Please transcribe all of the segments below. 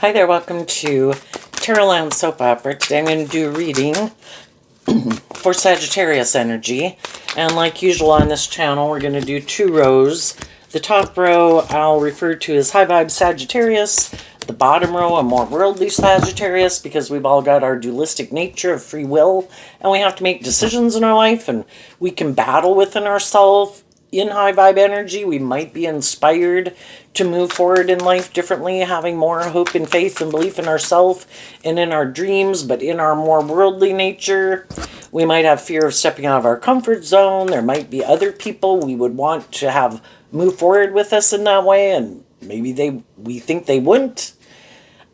Hi there, welcome to Tarot Land Soap Opera. Today I'm going to do a reading for Sagittarius energy. And like usual on this channel, we're going to do two rows. The top row I'll refer to as High Vibe Sagittarius. The bottom row a more worldly Sagittarius, because we've all got our dualistic nature of free will. And we have to make decisions in our life, and we can battle within ourselves. In high vibe energy, we might be inspired to move forward in life differently, having more hope and faith and belief in ourselves and in our dreams. But in our more worldly nature, we might have fear of stepping out of our comfort zone. There might be other people we would want to have move forward with us in that way, and maybe we think they wouldn't.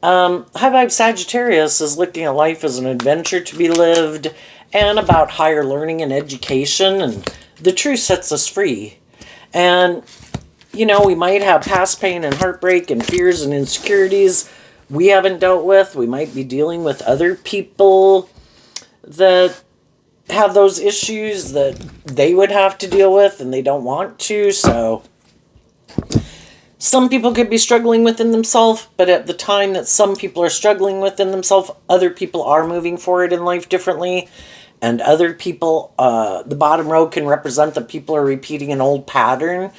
High vibe Sagittarius is looking at life as an adventure to be lived and about higher learning and education, and the truth sets us free. And, you know, we might have past pain and heartbreak and fears and insecurities we haven't dealt with. We might be dealing with other people that have those issues that they would have to deal with and they don't want to. So some people could be struggling within themselves, but at the time that some people are struggling within themselves, other people are moving forward in life differently. And other people, the bottom row can represent that people are repeating an old pattern,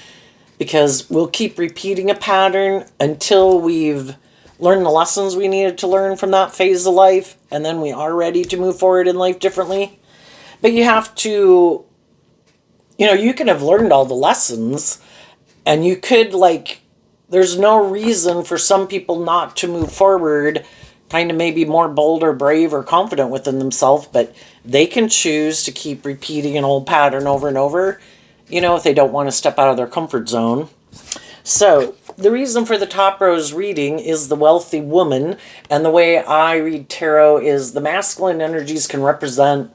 because we'll keep repeating a pattern until we've learned the lessons we needed to learn from that phase of life, and then we are ready to move forward in life differently. But you have to, you can have learned all the lessons, and you could, there's no reason for some people not to move forward, kind of maybe more bold or brave or confident within themselves, but they can choose to keep repeating an old pattern over and over, if they don't want to step out of their comfort zone. So the reason for the top row's reading is the wealthy woman, and the way I read tarot is the masculine energies can represent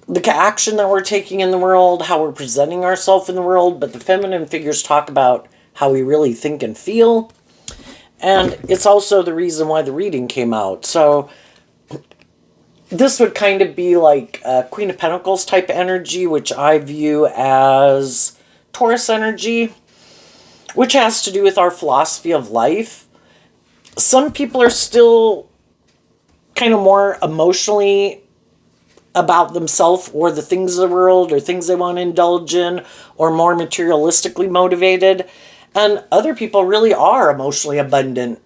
the action that we're taking in the world, how we're presenting ourselves in the world, but the feminine figures talk about how we really think and feel. And it's also the reason why the reading came out. So this would kind of be like a Queen of Pentacles type energy, which I view as Taurus energy, which has to do with our philosophy of life. Some people are still kind of more emotionally about themselves or the things of the world or things they want to indulge in, or more materialistically motivated. And other people really are emotionally abundant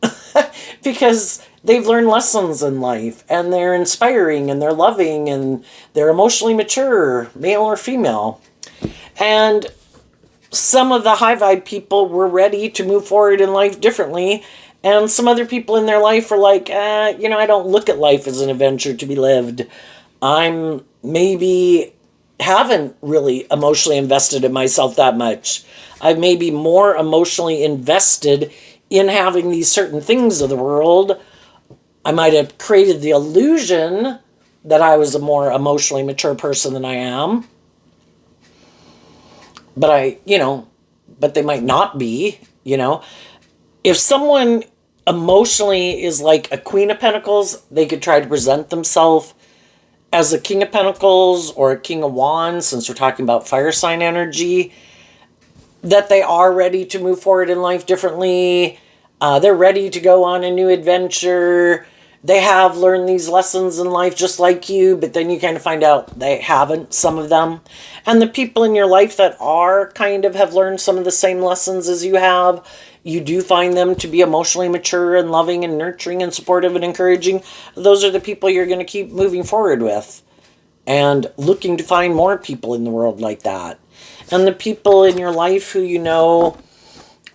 because they've learned lessons in life, and they're inspiring, and they're loving, and they're emotionally mature, male or female. And some of the high vibe people were ready to move forward in life differently. And some other people in their life are like, I don't look at life as an adventure to be lived. I'm maybe haven't really emotionally invested in myself that much. I may be more emotionally invested in having these certain things of the world. I might have created the illusion that I was a more emotionally mature person than I am. But but they might not be, If someone emotionally is like a Queen of Pentacles, they could try to present themselves as a King of Pentacles or a King of Wands, since we're talking about fire sign energy, that they are ready to move forward in life differently. They're ready to go on a new adventure. They have learned these lessons in life just like you, but then you kind of find out they haven't, some of them. And the people in your life that are kind of have learned some of the same lessons as you have, you do find them to be emotionally mature and loving and nurturing and supportive and encouraging. Those are the people you're going to keep moving forward with, and looking to find more people in the world like that. And the people in your life who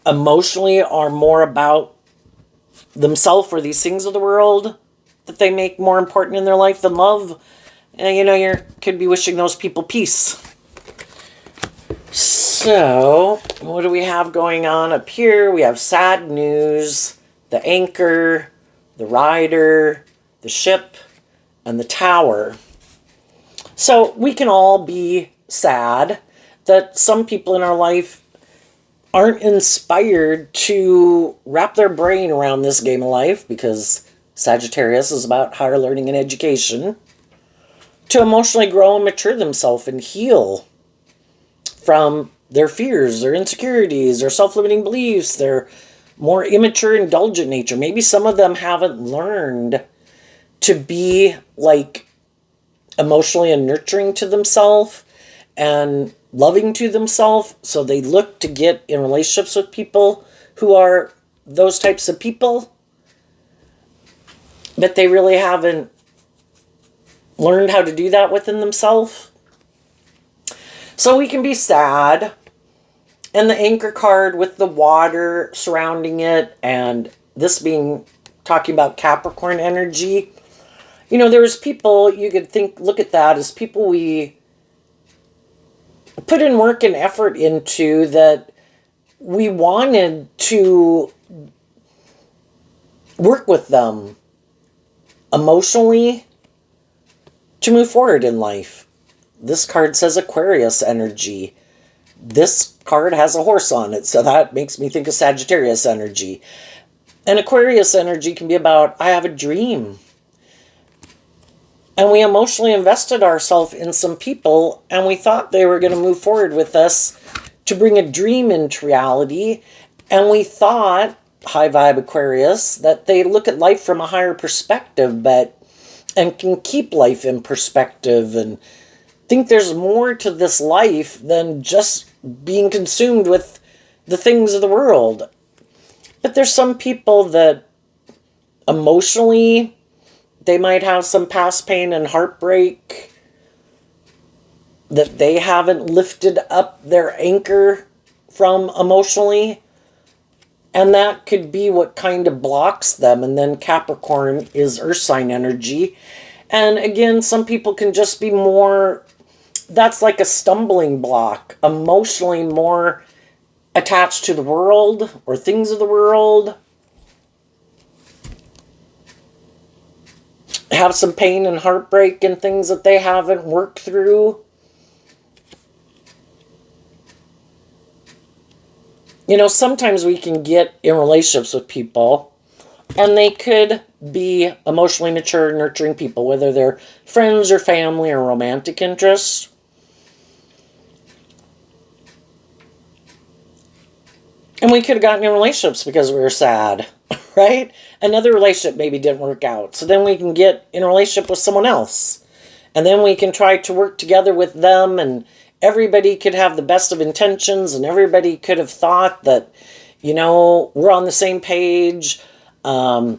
emotionally are more about themselves or these things of the world that they make more important in their life than love, and you could be wishing those people peace. So what do we have going on up here? We have sad news, the anchor, the rider, the ship, and the tower. So we can all be sad that some people in our life aren't inspired to wrap their brain around this game of life, because Sagittarius is about higher learning and education, to emotionally grow and mature themselves and heal from their fears, their insecurities, their self-limiting beliefs, their more immature, indulgent nature. Maybe some of them haven't learned to be like emotionally and nurturing to themselves and loving to themselves. So they look to get in relationships with people who are those types of people, but they really haven't learned how to do that within themselves. So we can be sad. And the anchor card with the water surrounding it, and this being talking about Capricorn energy. You know, there's people you could think, look at that as people we put in work and effort into that we wanted to work with them emotionally to move forward in life. This card says Aquarius energy. This card has a horse on it, so that makes me think of Sagittarius energy. And Aquarius energy can be about, I have a dream. And we emotionally invested ourselves in some people, and we thought they were going to move forward with us to bring a dream into reality. And we thought, high vibe Aquarius, that they look at life from a higher perspective, and can keep life in perspective and think there's more to this life than just being consumed with the things of the world. But there's some people that emotionally, they might have some past pain and heartbreak that they haven't lifted up their anchor from emotionally. And that could be what kind of blocks them. And then Capricorn is earth sign energy. And again, some people can just be more, that's like a stumbling block, emotionally more attached to the world or things of the world. Have some pain and heartbreak and things that they haven't worked through. You know, sometimes we can get in relationships with people and they could be emotionally mature, nurturing people, whether they're friends or family or romantic interests. And we could have gotten in relationships because we were sad, right? Another relationship maybe didn't work out. So then we can get in a relationship with someone else. And then we can try to work together with them, and everybody could have the best of intentions, and everybody could have thought that, you know, we're on the same page. My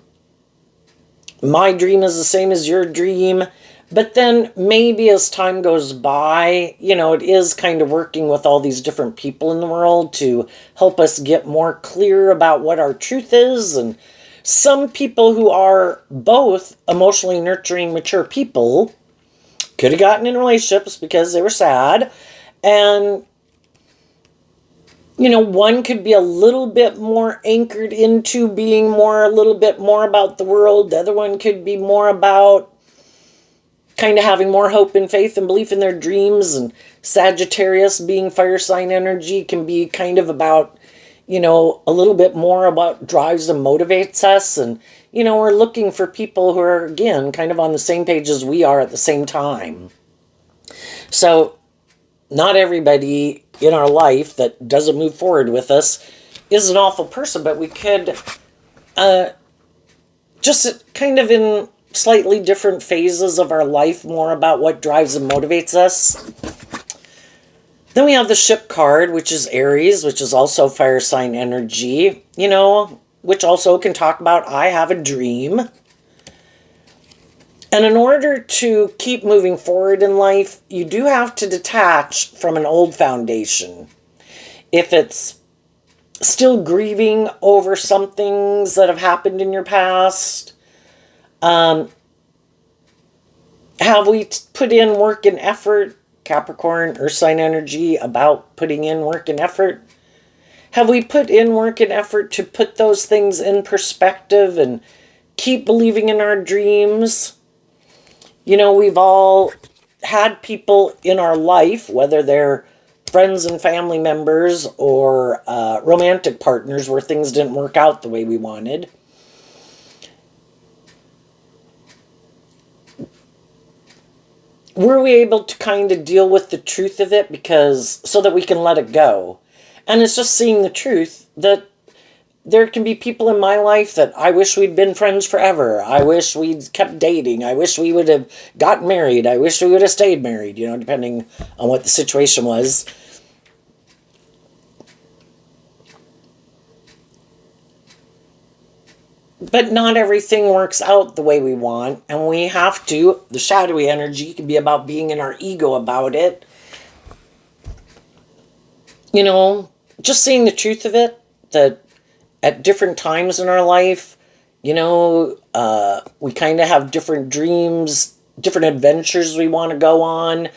dream is the same as your dream. But then maybe as time goes by, you know, it is kind of working with all these different people in the world to help us get more clear about what our truth is. And some people who are both emotionally nurturing, mature people could have gotten in relationships because they were sad. And, you know, one could be a little bit more anchored into being a little bit more about the world. The other one could be more about kind of having more hope and faith and belief in their dreams. And Sagittarius, being fire sign energy, can be kind of about, you know, a little bit more about drives and motivates us. And, you know, we're looking for people who are, again, kind of on the same page as we are at the same time. So not everybody in our life that doesn't move forward with us is an awful person, but we could just kind of in slightly different phases of our life, more about what drives and motivates us. Then we have the ship card, which is Aries, which is also fire sign energy, you know, which also can talk about I have a dream. And in order to keep moving forward in life, you do have to detach from an old foundation. If it's still grieving over some things that have happened in your past, have we put in work and effort? Capricorn, earth sign energy, about putting in work and effort. Have we put in work and effort to put those things in perspective and keep believing in our dreams? You know, we've all had people in our life, whether they're friends and family members or romantic partners, where things didn't work out the way we wanted. Were we able to kind of deal with the truth of it so that we can let it go? And it's just seeing the truth that there can be people in my life that I wish we'd been friends forever. I wish we'd kept dating. I wish we would have gotten married. I wish we would have stayed married, depending on what the situation was. But not everything works out the way we want, and we have to. The shadowy energy can be about being in our ego about it. Just seeing the truth of it, that at different times in our life, we kind of have different dreams, different adventures we want to go on,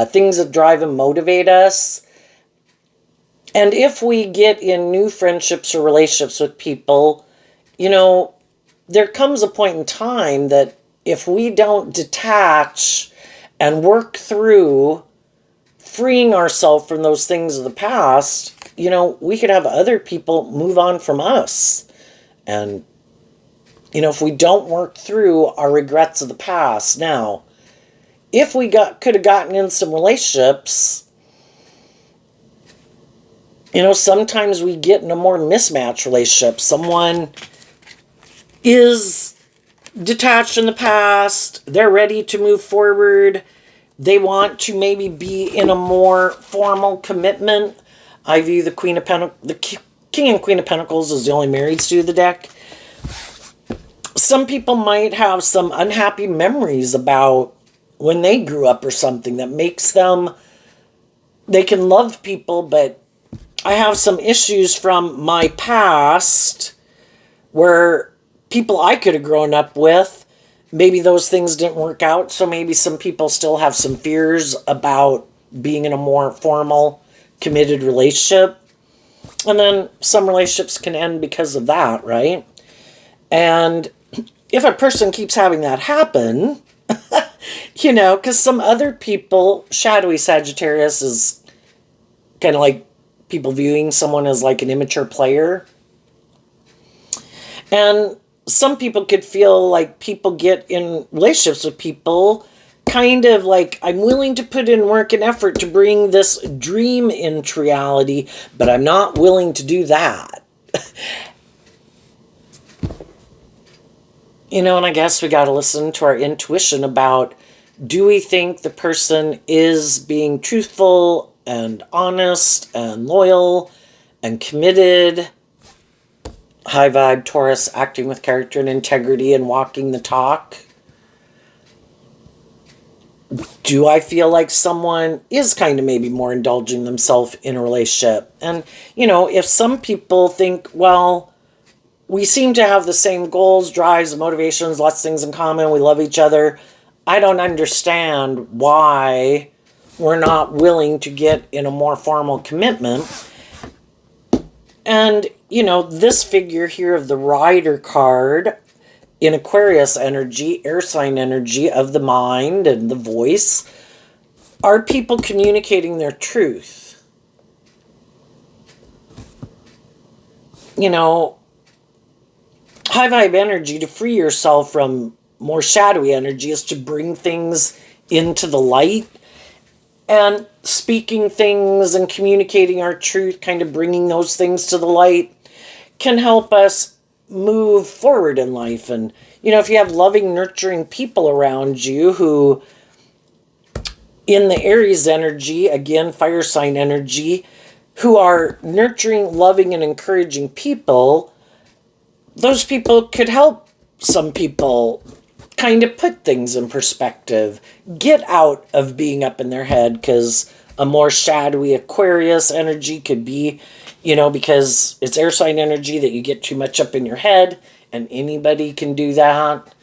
things that drive and motivate us. And if we get in new friendships or relationships with people, there comes a point in time that if we don't detach and work through freeing ourselves from those things of the past, we could have other people move on from us. And, if we don't work through our regrets of the past. Now, if we could have gotten in some relationships, sometimes we get in a more mismatched relationship. Someone is detached in the past, they're ready to move forward, they want to maybe be in a more formal commitment. I view the King and Queen of Pentacles as the only married suit of the deck. Some people might have some unhappy memories about when they grew up or something that makes them, they can love people, but I have some issues from my past where people I could have grown up with, maybe those things didn't work out. So maybe some people still have some fears about being in a more formal, committed relationship. And then some relationships can end because of that, right? And if a person keeps having that happen, because some other people, shadowy Sagittarius is kind of like people viewing someone as like an immature player. And some people could feel like people get in relationships with people kind of like, I'm willing to put in work and effort to bring this dream into reality, but I'm not willing to do that. And I guess we got to listen to our intuition about, do we think the person is being truthful and honest and loyal and committed? High vibe Taurus, acting with character and integrity and walking the talk. Do I feel like someone is kind of maybe more indulging themselves in a relationship? And, if some people think, well, we seem to have the same goals, drives, motivations, lots of things in common, we love each other, I don't understand why we're not willing to get in a more formal commitment. And, this figure here of the Rider card in Aquarius energy, air sign energy of the mind and the voice, are people communicating their truth. High vibe energy, to free yourself from more shadowy energy, is to bring things into the light. And speaking things and communicating our truth, kind of bringing those things to the light, can help us move forward in life. And, if you have loving, nurturing people around you who, in the Aries energy, again, fire sign energy, who are nurturing, loving, and encouraging people, those people could help some people kind of put things in perspective, get out of being up in their head, because a more shadowy Aquarius energy could be, because it's air sign energy, that you get too much up in your head, and anybody can do that.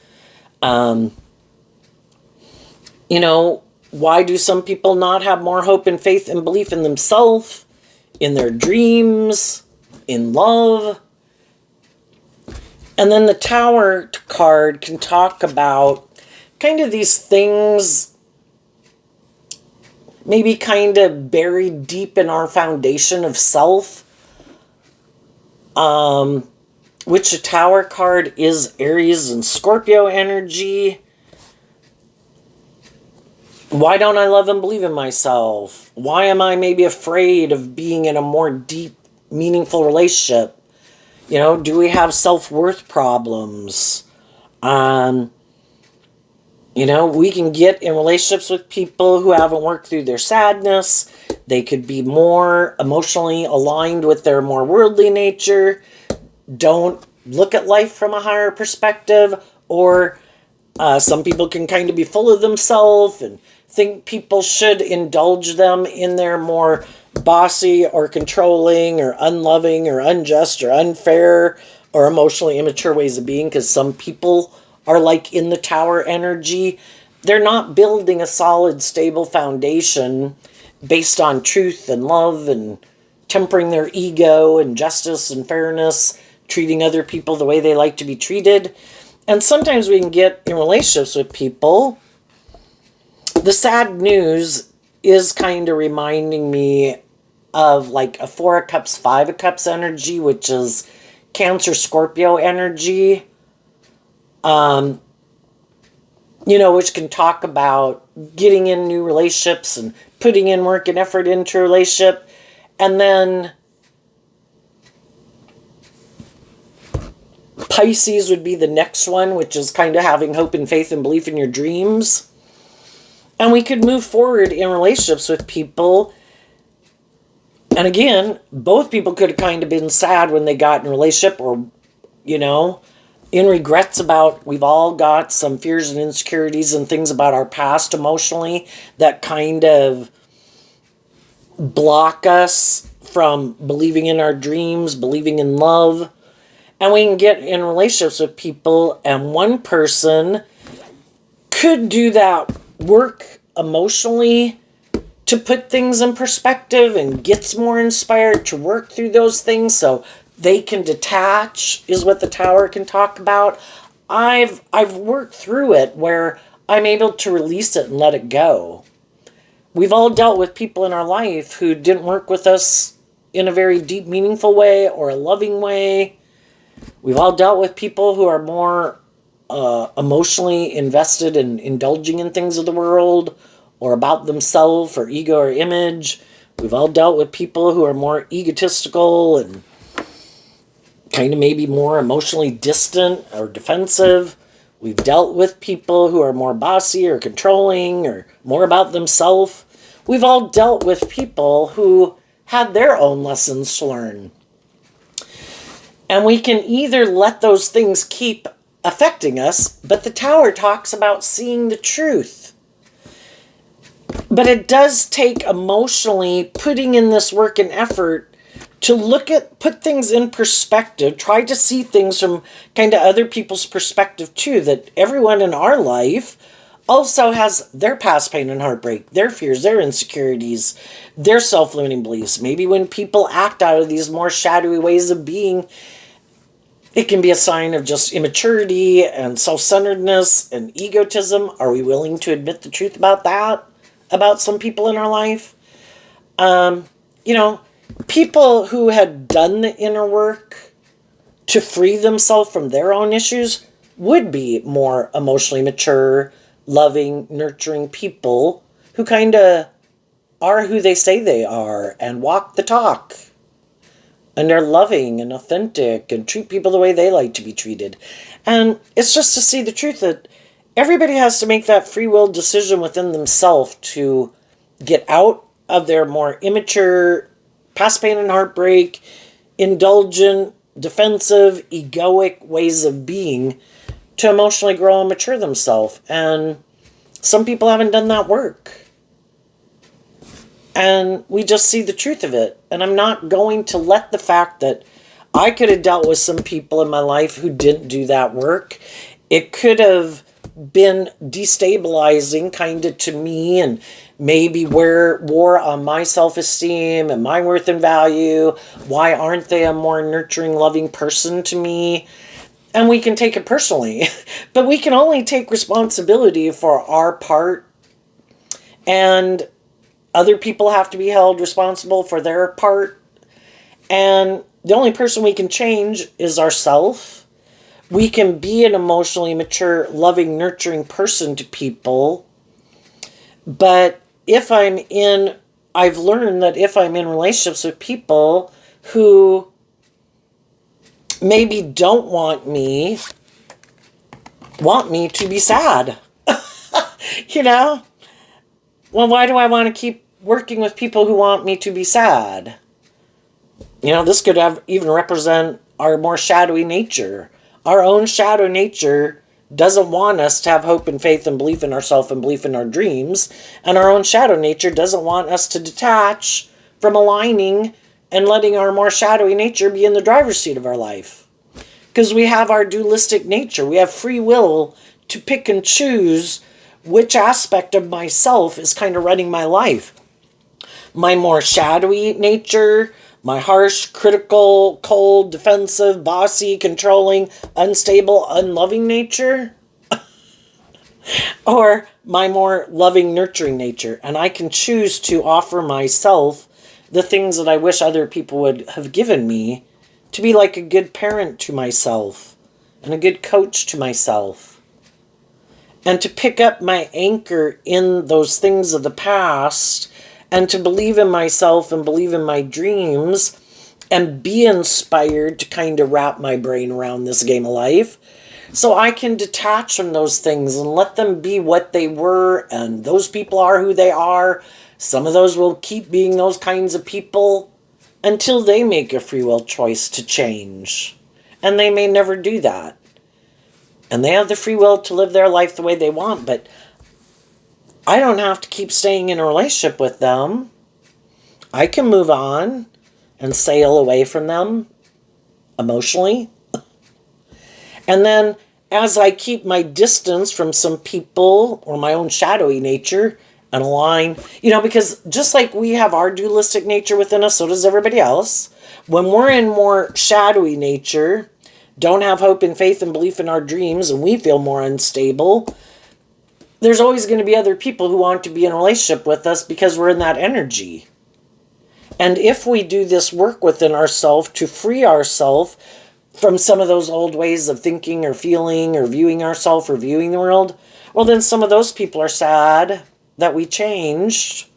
Why do some people not have more hope and faith and belief in themselves, in their dreams, in love? And then the Tower card can talk about kind of these things maybe kind of buried deep in our foundation of self. Which the Tower card is Aries and Scorpio energy. Why don't I love and believe in myself? Why am I maybe afraid of being in a more deep, meaningful relationship? You know, do we have self-worth problems? Um, you know, we can get in relationships with people who haven't worked through their sadness. They could be more emotionally aligned with their more worldly nature, don't look at life from a higher perspective, or some people can kind of be full of themselves and think people should indulge them in their more bossy or controlling or unloving or unjust or unfair or emotionally immature ways of being, because some people are like in the tower energy. They're not building a solid, stable foundation based on truth and love and tempering their ego and justice and fairness, treating other people the way they like to be treated. And sometimes we can get in relationships with people. The sad news is kind of reminding me of like a Four of Cups, Five of Cups energy, which is Cancer Scorpio energy. You know, which can talk about getting in new relationships and putting in work and effort into a relationship. And then Pisces would be the next one, which is kind of having hope and faith and belief in your dreams. And we could move forward in relationships with people. And again, both people could have kind of been sad when they got in a relationship, or, you know, in regrets about, we've all got some fears and insecurities and things about our past emotionally that kind of block us from believing in our dreams, believing in love. And we can get in relationships with people, and one person could do that work emotionally to put things in perspective and gets more inspired to work through those things so they can detach, is what the tower can talk about. I've worked through it where I'm able to release it and let it go. We've all dealt with people in our life who didn't work with us in a very deep, meaningful way or a loving way. We've all dealt with people who are more emotionally invested in indulging in things of the world or about themselves or ego or image. We've all dealt with people who are more egotistical and kind of maybe more emotionally distant or defensive. We've dealt with people who are more bossy or controlling or more about themselves. We've all dealt with people who had their own lessons to learn. And we can either let those things keep affecting us, but the tower talks about seeing the truth. But it does take emotionally putting in this work and effort to put things in perspective, try to see things from kind of other people's perspective too, that everyone in our life also has their past pain and heartbreak, their fears, their insecurities, their self-limiting beliefs. Maybe when people act out of these more shadowy ways of being, it can be a sign of just immaturity and self-centeredness and egotism. Are we willing to admit the truth about that, about some people in our life? You know, people who had done the inner work to free themselves from their own issues would be more emotionally mature, loving, nurturing people who kind of are who they say they are and walk the talk. And they're loving and authentic and treat people the way they like to be treated. And it's just to see the truth that everybody has to make that free will decision within themselves to get out of their more immature, past pain and heartbreak, indulgent, defensive, egoic ways of being to emotionally grow and mature themselves. And some people haven't done that work. And we just see the truth of it. And I'm not going to let the fact that I could have dealt with some people in my life who didn't do that work. It could have been destabilizing kind of to me and maybe wore on my self-esteem and my worth and value. Why aren't they a more nurturing, loving person to me? And we can take it personally. But we can only take responsibility for our part, and other people have to be held responsible for their part. And the only person we can change is ourselves. We can be an emotionally mature, loving, nurturing person to people. But I've learned that if I'm in relationships with people who maybe don't want me to be sad. You know? Well, why do I want to keep working with people who want me to be sad? You know, this could have even represent our more shadowy nature. Our own shadow nature doesn't want us to have hope and faith and belief in ourselves and belief in our dreams. And our own shadow nature doesn't want us to detach from aligning and letting our more shadowy nature be in the driver's seat of our life. Because we have our dualistic nature. We have free will to pick and choose which aspect of myself is kind of running my life. My more shadowy nature, my harsh, critical, cold, defensive, bossy, controlling, unstable, unloving nature, or my more loving, nurturing nature. And I can choose to offer myself the things that I wish other people would have given me, to be like a good parent to myself and a good coach to myself. And to pick up my anchor in those things of the past, and to believe in myself and believe in my dreams, and be inspired to kind of wrap my brain around this game of life, so I can detach from those things and let them be what they were, and those people are who they are. Some of those will keep being those kinds of people until they make a free will choice to change. And they may never do that. And they have the free will to live their life the way they want, but I don't have to keep staying in a relationship with them. I can move on and sail away from them emotionally. And then as I keep my distance from some people or my own shadowy nature and align, because just like we have our dualistic nature within us, so does everybody else. When we're in more shadowy nature, don't have hope and faith and belief in our dreams, and we feel more unstable, there's always going to be other people who want to be in a relationship with us because we're in that energy. And if we do this work within ourselves to free ourselves from some of those old ways of thinking or feeling or viewing ourselves or viewing the world, well, then some of those people are sad that we changed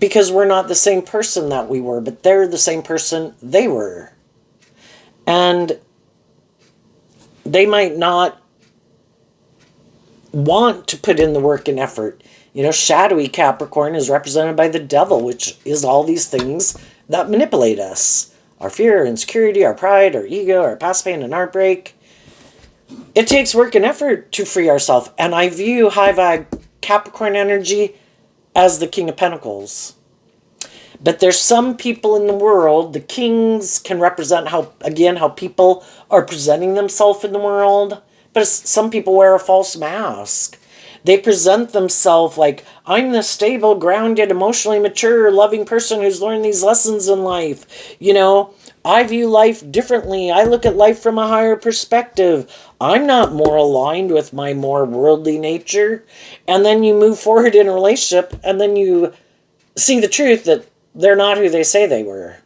because we're not the same person that we were, but they're the same person they were. And they might not want to put in the work and effort. Shadowy Capricorn is represented by the devil, which is all these things that manipulate us. Our fear, insecurity, our pride, our ego, our past pain and heartbreak. It takes work and effort to free ourselves. And I view high vibe Capricorn energy as the King of Pentacles. But there's some people in the world, the kings can represent how people are presenting themselves in the world. But some people wear a false mask. They present themselves like, I'm the stable, grounded, emotionally mature, loving person who's learned these lessons in life. I view life differently. I look at life from a higher perspective. I'm not more aligned with my more worldly nature. And then you move forward in a relationship, and then you see the truth that they're not who they say they were.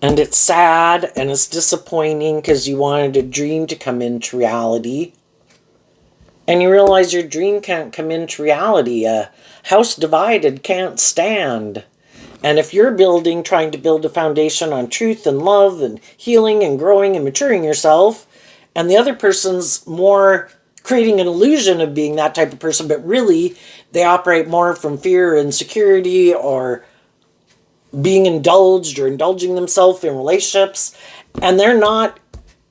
And it's sad and it's disappointing because you wanted a dream to come into reality. And you realize your dream can't come into reality. A house divided can't stand. And if you're trying to build a foundation on truth and love and healing and growing and maturing yourself, and the other person's more creating an illusion of being that type of person, but really they operate more from fear and insecurity or being indulged or indulging themselves in relationships, and they're not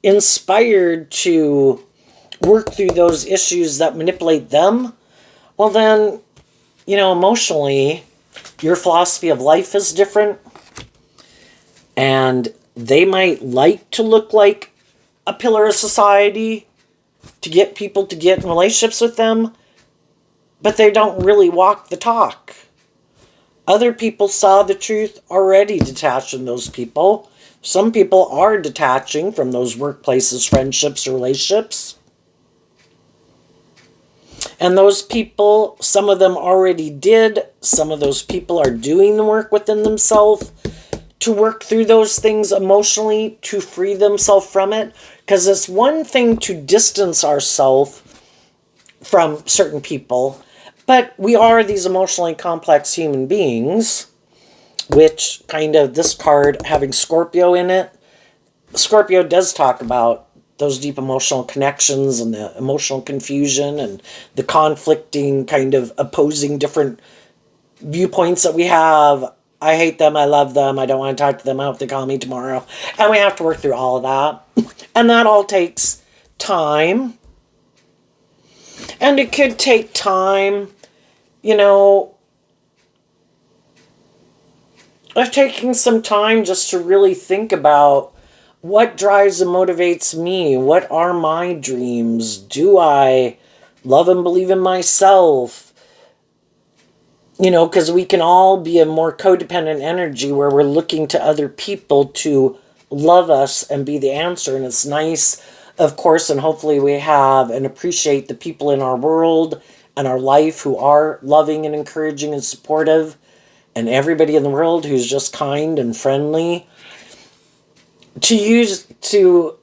inspired to work through those issues that manipulate them, well then, emotionally, your philosophy of life is different, and they might like to look like a pillar of society to get people to get in relationships with them, but they don't really walk the talk. Other people saw the truth already detached from those people. Some people are detaching from those workplaces, friendships, or relationships. And those people, some of them already did. Some of those people are doing the work within themselves to work through those things emotionally, to free themselves from it. Because it's one thing to distance ourselves from certain people, but we are these emotionally complex human beings. which kind of, this card having Scorpio in it, Scorpio does talk about those deep emotional connections and the emotional confusion and the conflicting kind of opposing different viewpoints that we have. I hate them, I love them, I don't want to talk to them, I hope they call me tomorrow. And we have to work through all of that. And that all takes time. And it could take time, you know, of taking some time just to really think about what drives and motivates me. What are my dreams? Do I love and believe in myself? You know, because we can all be a more codependent energy where we're looking to other people to love us and be the answer. And it's nice, of course, and hopefully we have and appreciate the people in our world and our life who are loving and encouraging and supportive, and everybody in the world who's just kind and friendly. To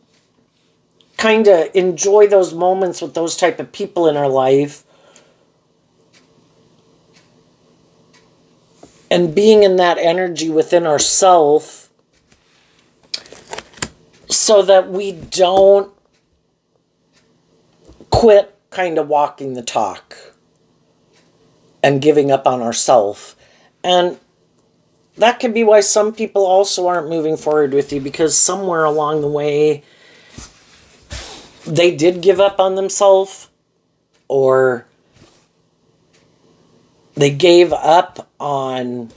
kind of enjoy those moments with those type of people in our life, and being in that energy within ourselves, so that we don't quit kind of walking the talk and giving up on ourselves. And that could be why some people also aren't moving forward with you, because somewhere along the way they did give up on themselves, or they gave up on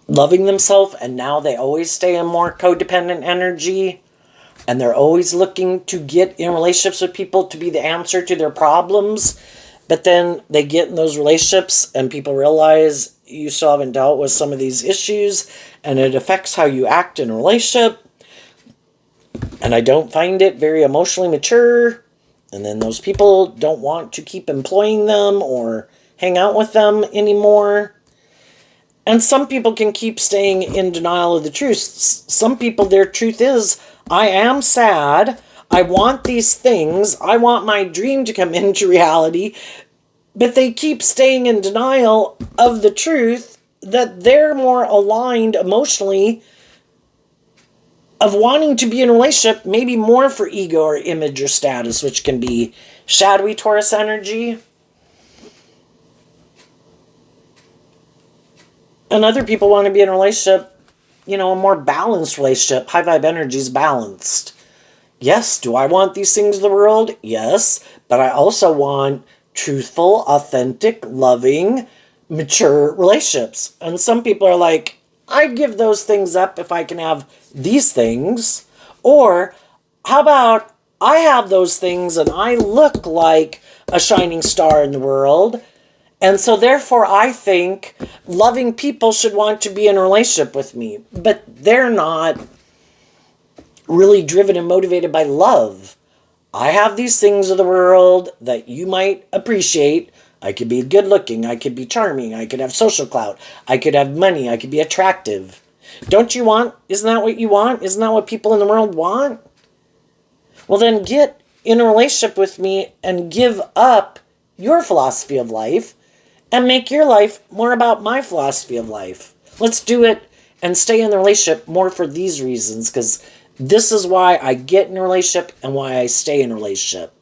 loving themselves, and now they always stay in more codependent energy, and they're always looking to get in relationships with people to be the answer to their problems. But then they get in those relationships and people realize you still haven't dealt with some of these issues, and it affects how you act in a relationship. And I don't find it very emotionally mature. And then those people don't want to keep employing them or hang out with them anymore. And some people can keep staying in denial of the truth. Some people, their truth is, I am sad. I want these things. I want my dream to come into reality. But they keep staying in denial of the truth that they're more aligned emotionally of wanting to be in a relationship, maybe more for ego or image or status, which can be shadowy Taurus energy. And other people want to be in a relationship, you know, a more balanced relationship. High vibe energy is balanced. Yes, do I want these things in the world? Yes, but I also want truthful, authentic, loving, mature relationships. And some people are like, I'd give those things up if I can have these things. Or how about I have those things and I look like a shining star in the world, and so therefore I think loving people should want to be in a relationship with me. But they're not really driven and motivated by love. I have these things of the world that you might appreciate. I could be good looking, I could be charming, I could have social clout, I could have money, I could be attractive. Don't you want? Isn't that what you want? Isn't that what people in the world want? Well, then get in a relationship with me and give up your philosophy of life and make your life more about my philosophy of life. Let's do it and stay in the relationship more for these reasons, because this is why I get in a relationship and why I stay in a relationship.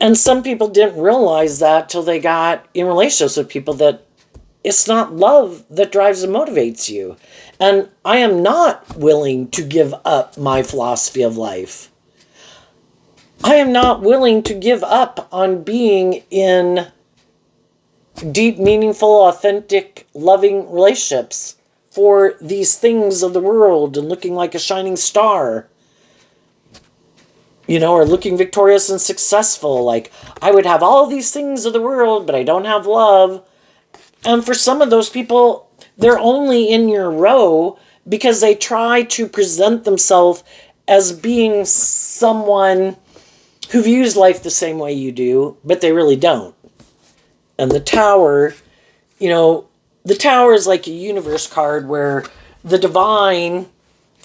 And some people didn't realize that till they got in relationships with people, that it's not love that drives and motivates you. And I am not willing to give up my philosophy of life. I am not willing to give up on being in deep, meaningful, authentic, loving relationships for these things of the world and looking like a shining star. You know, or looking victorious and successful. Like, I would have all these things of the world, but I don't have love. And for some of those people, they're only in your row because they try to present themselves as being someone who views life the same way you do, but they really don't. And the Tower, you know, the Tower is like a universe card where the divine,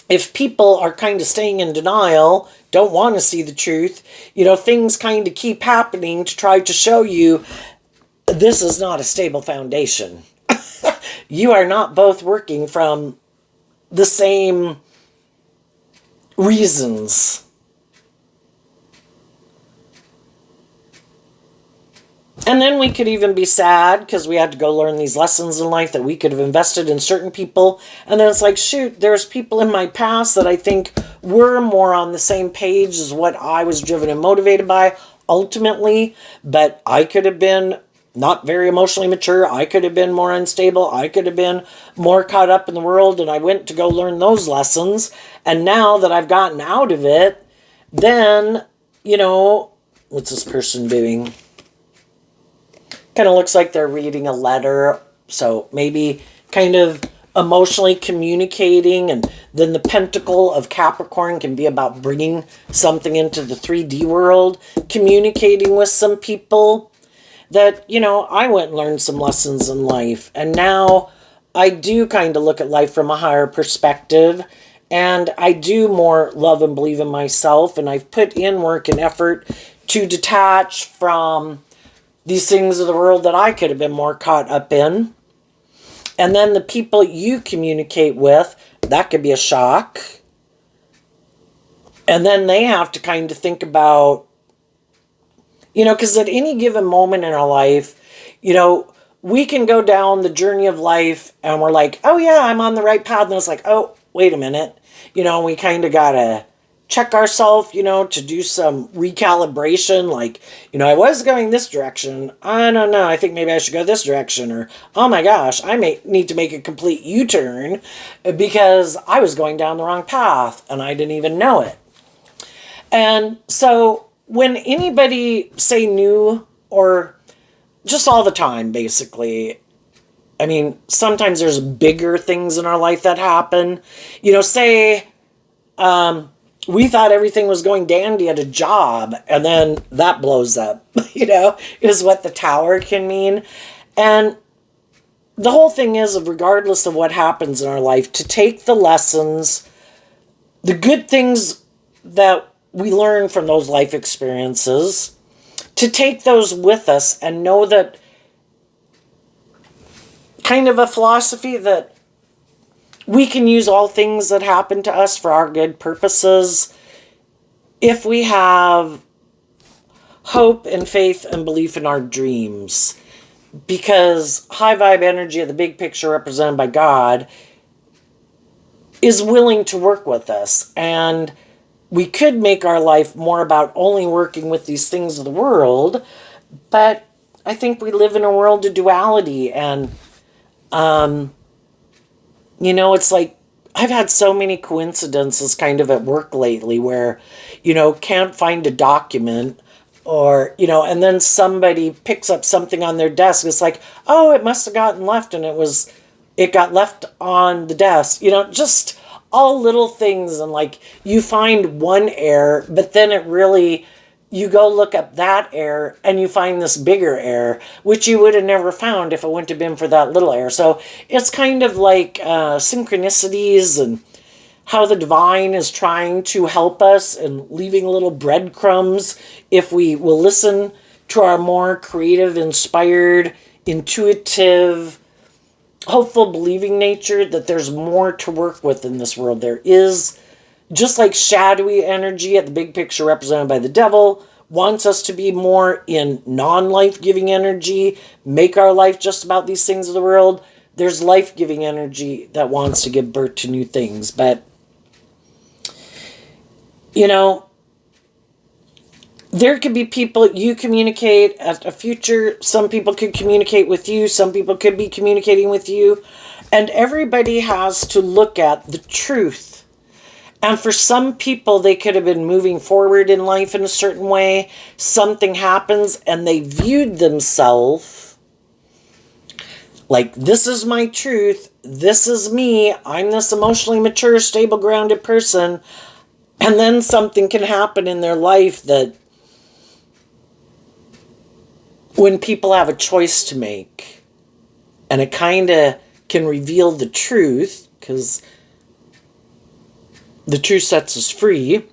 if people are kind of staying in denial, don't want to see the truth, you know, things kind of keep happening to try to show you this is not a stable foundation. You are not both working from the same reasons. And then we could even be sad because we had to go learn these lessons in life that we could have invested in certain people. And then it's like, shoot, there's people in my past that I think were more on the same page as what I was driven and motivated by ultimately. But I could have been not very emotionally mature. I could have been more unstable. I could have been more caught up in the world. And I went to go learn those lessons. And now that I've gotten out of it, then, what's this person doing? Kind of looks like they're reading a letter, so maybe kind of emotionally communicating. And then the pentacle of Capricorn can be about bringing something into the 3D world, communicating with some people that, I went and learned some lessons in life, and now I do kind of look at life from a higher perspective, and I do more love and believe in myself, and I've put in work and effort to detach from these things of the world that I could have been more caught up in. And then the people you communicate with, that could be a shock. And then they have to kind of think about, because at any given moment in our life, we can go down the journey of life and we're like, oh yeah, I'm on the right path. And it's like, oh, wait a minute. We kind of got to check ourselves, to do some recalibration. Like, I was going this direction. I don't know. I think maybe I should go this direction. Or, oh my gosh, I may need to make a complete U-turn because I was going down the wrong path and I didn't even know it. And so when anybody say new, or just all the time, basically, I mean, sometimes there's bigger things in our life that happen. Say, we thought everything was going dandy at a job, and then that blows up, is what the tower can mean. And the whole thing is, regardless of what happens in our life, to take the lessons, the good things that we learn from those life experiences, to take those with us and know that kind of a philosophy that we can use all things that happen to us for our good purposes if we have hope and faith and belief in our dreams. Because high vibe energy of the big picture represented by God is willing to work with us. And we could make our life more about only working with these things of the world. But I think we live in a world of duality. And it's like I've had so many coincidences kind of at work lately where, can't find a document, or, and then somebody picks up something on their desk. It's like, oh, it must have gotten left, and it got left on the desk, just all little things. And like you find one error, but then you go look up that error and you find this bigger error, which you would have never found if it wouldn't have been for that little error. So it's kind of like synchronicities and how the divine is trying to help us and leaving little breadcrumbs if we will listen to our more creative, inspired, intuitive, hopeful, believing nature, that there's more to work with in this world. There is. Just like shadowy energy at the big picture represented by the devil wants us to be more in non-life-giving energy, make our life just about these things of the world, there's life-giving energy that wants to give birth to new things. But, there could be people you communicate at a future. Some people could communicate with you. Some people could be communicating with you. And everybody has to look at the truth. And for some people, they could have been moving forward in life in a certain way. Something happens and they viewed themselves like, this is my truth. This is me. I'm this emotionally mature, stable, grounded person. And then something can happen in their life that when people have a choice to make, and it kind of can reveal the truth, because the truth sets us free,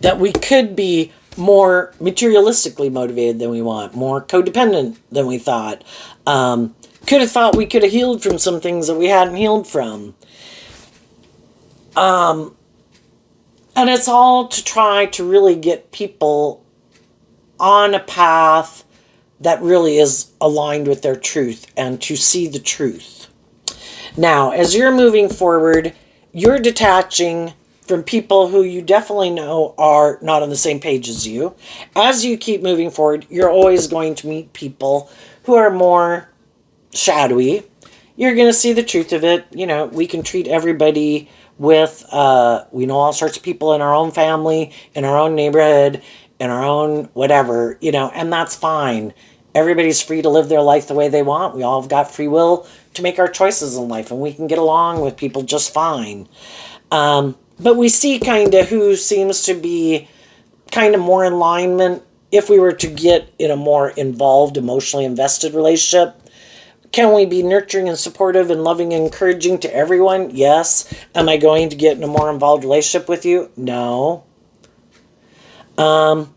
that we could be more materialistically motivated than we want, more codependent than we thought. Could have thought we could have healed from some things that we hadn't healed from. And it's all to try to really get people on a path that really is aligned with their truth and to see the truth. Now, as you're moving forward, you're detaching from people who you definitely know are not on the same page as you. As you keep moving forward, you're always going to meet people who are more shadowy. You're going to see the truth of it. You know, we can treat everybody with, we know all sorts of people in our own family, in our own neighborhood, in our own whatever, you know, and that's fine. Everybody's free to live their life the way they want. We all have got free will to make our choices in life, and we can get along with people just fine. But we see kind of who seems to be kind of more in alignment if we were to get in a more involved, emotionally invested relationship. Can we be nurturing and supportive and loving and encouraging to everyone? Yes. Am I going to get in a more involved relationship with you? No. And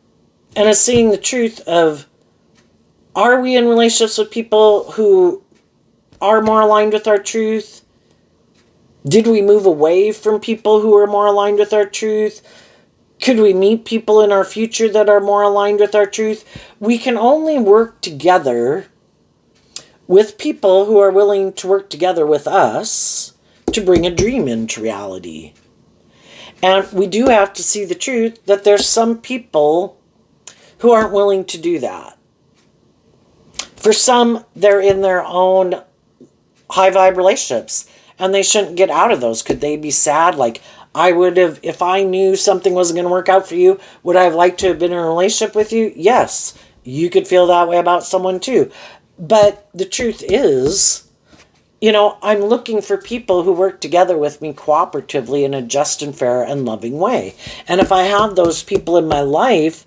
it's seeing the truth of, are we in relationships with people who are more aligned with our truth? Did we move away from people who are more aligned with our truth? Could we meet people in our future that are more aligned with our truth? We can only work together with people who are willing to work together with us to bring a dream into reality. And we do have to see the truth that there's some people who aren't willing to do that. For some, they're in their own high vibe relationships and they shouldn't get out of those. Could they be sad? Like, I would have, if I knew something wasn't going to work out for you, would I have liked to have been in a relationship with you? Yes. You could feel that way about someone too. But the truth is, you know, I'm looking for people who work together with me cooperatively in a just and fair and loving way. And if I have those people in my life,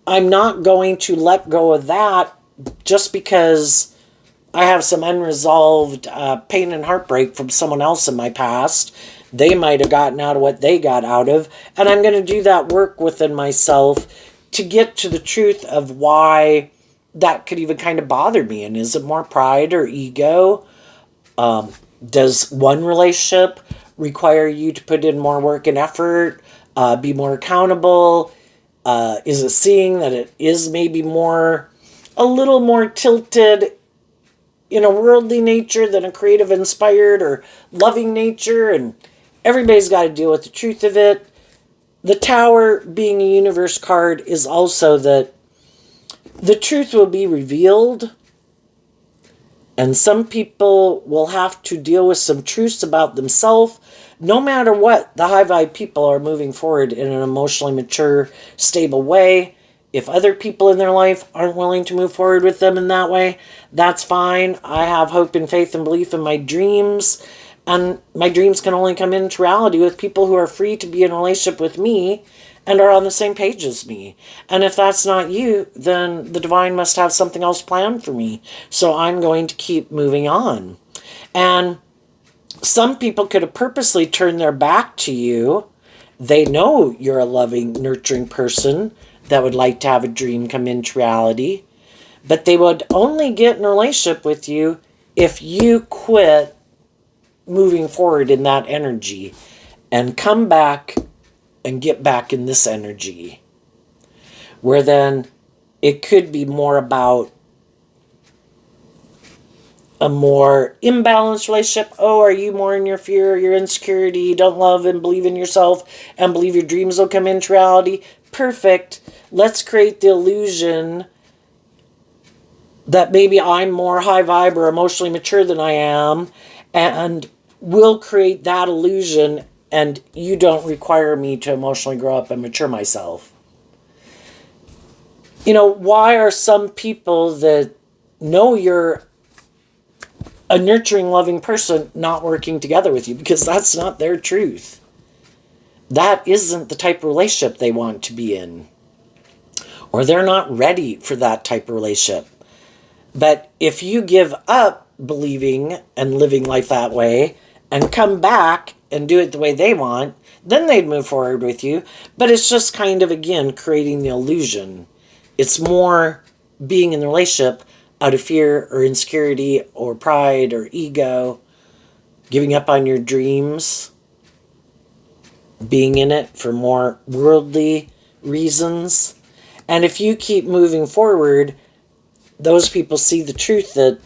I'm not going to let go of that just because I have some unresolved pain and heartbreak from someone else in my past. They might have gotten out of what they got out of. And I'm going to do that work within myself to get to the truth of why that could even kind of bother me. And is it more pride or ego? Does one relationship require you to put in more work and effort, be more accountable? Is it seeing that it is maybe a little more tilted in a worldly nature than a creative, inspired, or loving nature? And everybody's got to deal with the truth of it. The Tower, being a universe card, is also that the truth will be revealed, and some people will have to deal with some truths about themselves. No matter what, the high vibe people are moving forward in an emotionally mature, stable way. If other people in their life aren't willing to move forward with them in that way, that's fine. I have hope and faith and belief in my dreams, and my dreams can only come into reality with people who are free to be in a relationship with me and are on the same page as me. And if that's not you, then the divine must have something else planned for me. So I'm going to keep moving on. And some people could have purposely turned their back to you. They know you're a loving, nurturing person that would like to have a dream come into reality. But they would only get in a relationship with you if you quit moving forward in that energy and come back and get back in this energy, where then it could be more about a more imbalanced relationship. Oh, are you more in your fear, your insecurity, you don't love and believe in yourself and believe your dreams will come into reality? Perfect. Let's create the illusion that maybe I'm more high vibe or emotionally mature than I am, and we'll create that illusion, and you don't require me to emotionally grow up and mature myself. You know, why are some people that know you're a nurturing, loving person not working together with you? Because that's not their truth. That isn't the type of relationship they want to be in. Or they're not ready for that type of relationship. But if you give up believing and living life that way, and come back and do it the way they want, then they'd move forward with you. But it's just kind of, again, creating the illusion. It's more being in the relationship out of fear or insecurity or pride or ego, giving up on your dreams, being in it for more worldly reasons. And if you keep moving forward, those people see the truth that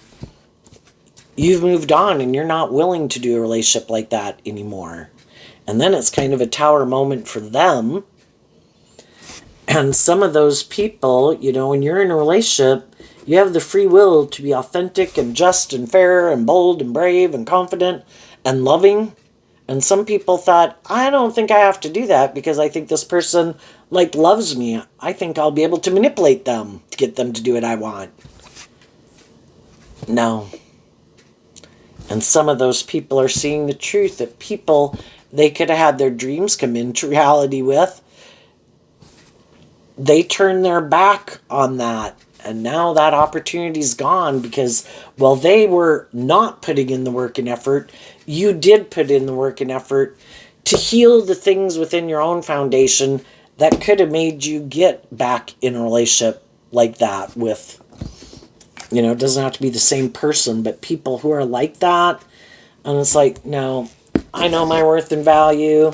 you've moved on and you're not willing to do a relationship like that anymore. And then it's kind of a tower moment for them. And some of those people, when you're in a relationship, you have the free will to be authentic and just and fair and bold and brave and confident and loving. And some people thought, I don't think I have to do that because I think this person loves me. I think I'll be able to manipulate them to get them to do what I want. No. And some of those people are seeing the truth that people they could have had their dreams come into reality with. They turned their back on that. And now that opportunity's gone because, well, they were not putting in the work and effort. You did put in the work and effort to heal the things within your own foundation that could have made you get back in a relationship like that with, it doesn't have to be the same person, but people who are like that. And it's like, no, I know my worth and value.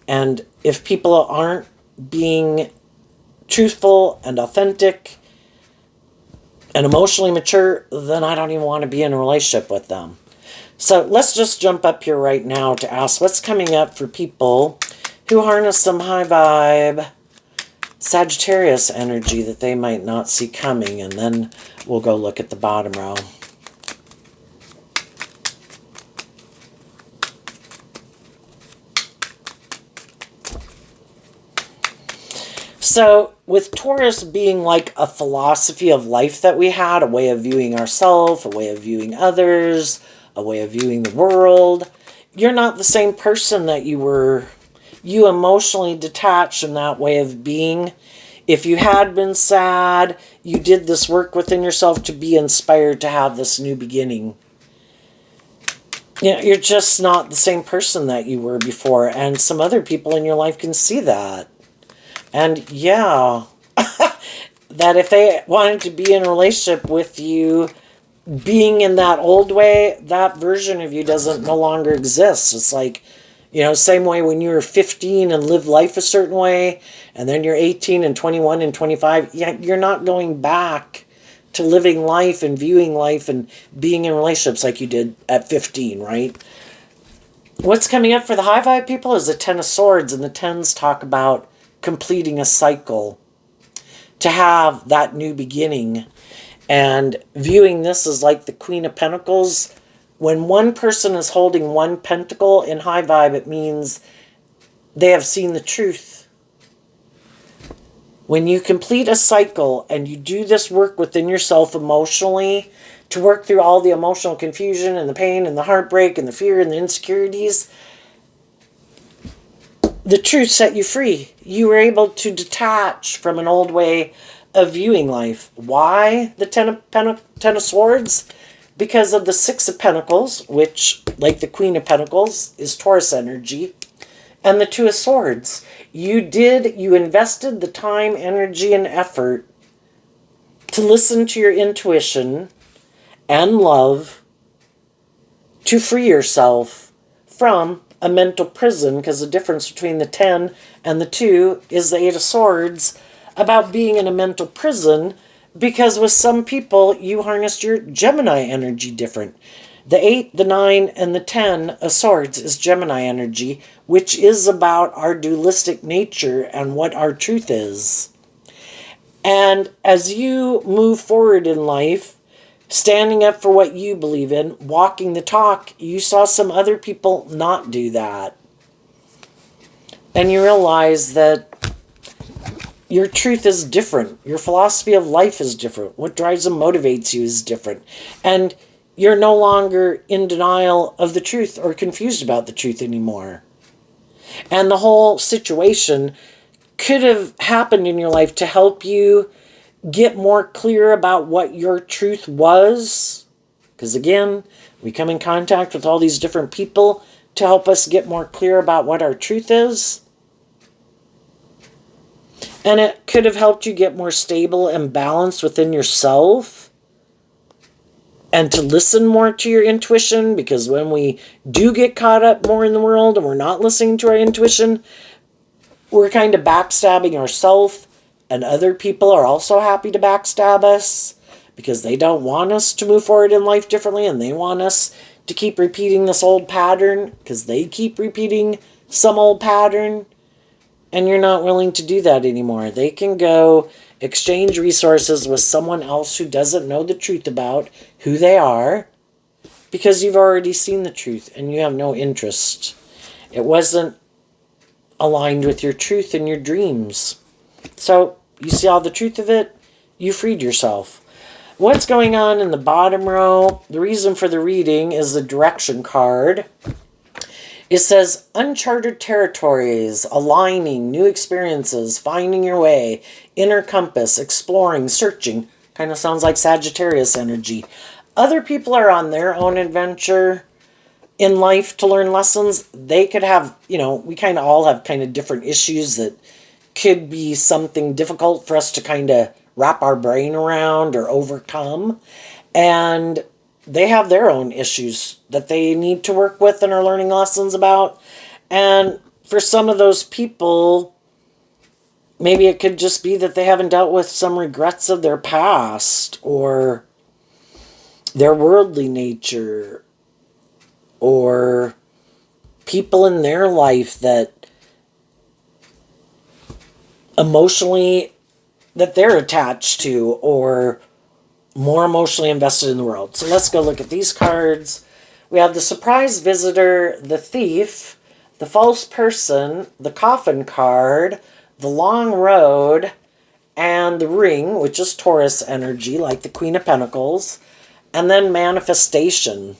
And if people aren't being truthful and authentic and emotionally mature, then I don't even want to be in a relationship with them. So let's just jump up here right now to ask what's coming up for people who harness some high vibe Sagittarius energy that they might not see coming. And then we'll go look at the bottom row. So with Taurus being like a philosophy of life that we had, a way of viewing ourselves, a way of viewing others, a way of viewing the world, you're not the same person that you were. You emotionally detach in that way of being. If you had been sad, you did this work within yourself to be inspired to have this new beginning. You're just not the same person that you were before, and some other people in your life can see that. And yeah, that if they wanted to be in a relationship with you, being in that old way, that version of you no longer exists. It's like, same way when you were 15 and lived life a certain way, and then you're 18 and 21 and 25, you're not going back to living life and viewing life and being in relationships like you did at 15, right? What's coming up for the high vibe people is the Ten of Swords, and the Tens talk about completing a cycle, to have that new beginning. And viewing this as like the Queen of Pentacles, when one person is holding one pentacle in high vibe, it means they have seen the truth. When you complete a cycle and you do this work within yourself emotionally, to work through all the emotional confusion and the pain and the heartbreak and the fear and the insecurities, the truth set you free. You were able to detach from an old way of viewing life. Why the Ten of Swords? Because of the Six of Pentacles, which, like the Queen of Pentacles, is Taurus energy, and the Two of Swords. You invested the time, energy, and effort to listen to your intuition and love to free yourself from a mental prison, because the difference between the 10 and the 2 is the 8 of Swords, about being in a mental prison, because with some people you harnessed your Gemini energy different. The 8, the 9, and the 10 of Swords is Gemini energy, which is about our dualistic nature and what our truth is. And as you move forward in life, standing up for what you believe in, walking the talk, you saw some other people not do that. And you realize that your truth is different. Your philosophy of life is different. What drives and motivates you is different. And you're no longer in denial of the truth or confused about the truth anymore. And the whole situation could have happened in your life to help you get more clear about what your truth was. Because again, We come in contact with all these different people to help us get more clear about what our truth is. And it could have helped you get more stable and balanced within yourself. And to listen more to your intuition, because when we do get caught up more in the world and we're not listening to our intuition, we're kind of backstabbing ourselves, and other people are also happy to backstab us because they don't want us to move forward in life differently, and they want us to keep repeating this old pattern because they keep repeating some old pattern, and you're not willing to do that anymore. They can go exchange resources with someone else who doesn't know the truth about who they are because you've already seen the truth and you have no interest. It wasn't aligned with your truth and your dreams. So you see all the truth of it, you freed yourself. What's going on in the bottom row? The reason for the reading is the direction card. It says uncharted territories, aligning, new experiences, finding your way, inner compass, exploring, searching. Kind of sounds like Sagittarius energy. Other people are on their own adventure in life to learn lessons. They could have, we kind of all have kind of different issues that could be something difficult for us to kind of wrap our brain around or overcome. And they have their own issues that they need to work with and are learning lessons about. And for some of those people, maybe it could just be that they haven't dealt with some regrets of their past or their worldly nature or people in their life that emotionally that they're attached to or more emotionally invested in the world. So let's go look at these cards. We have the surprise visitor, the thief, the false person, the coffin card, the long road, and the ring, which is Taurus energy, like the Queen of Pentacles, and then manifestation.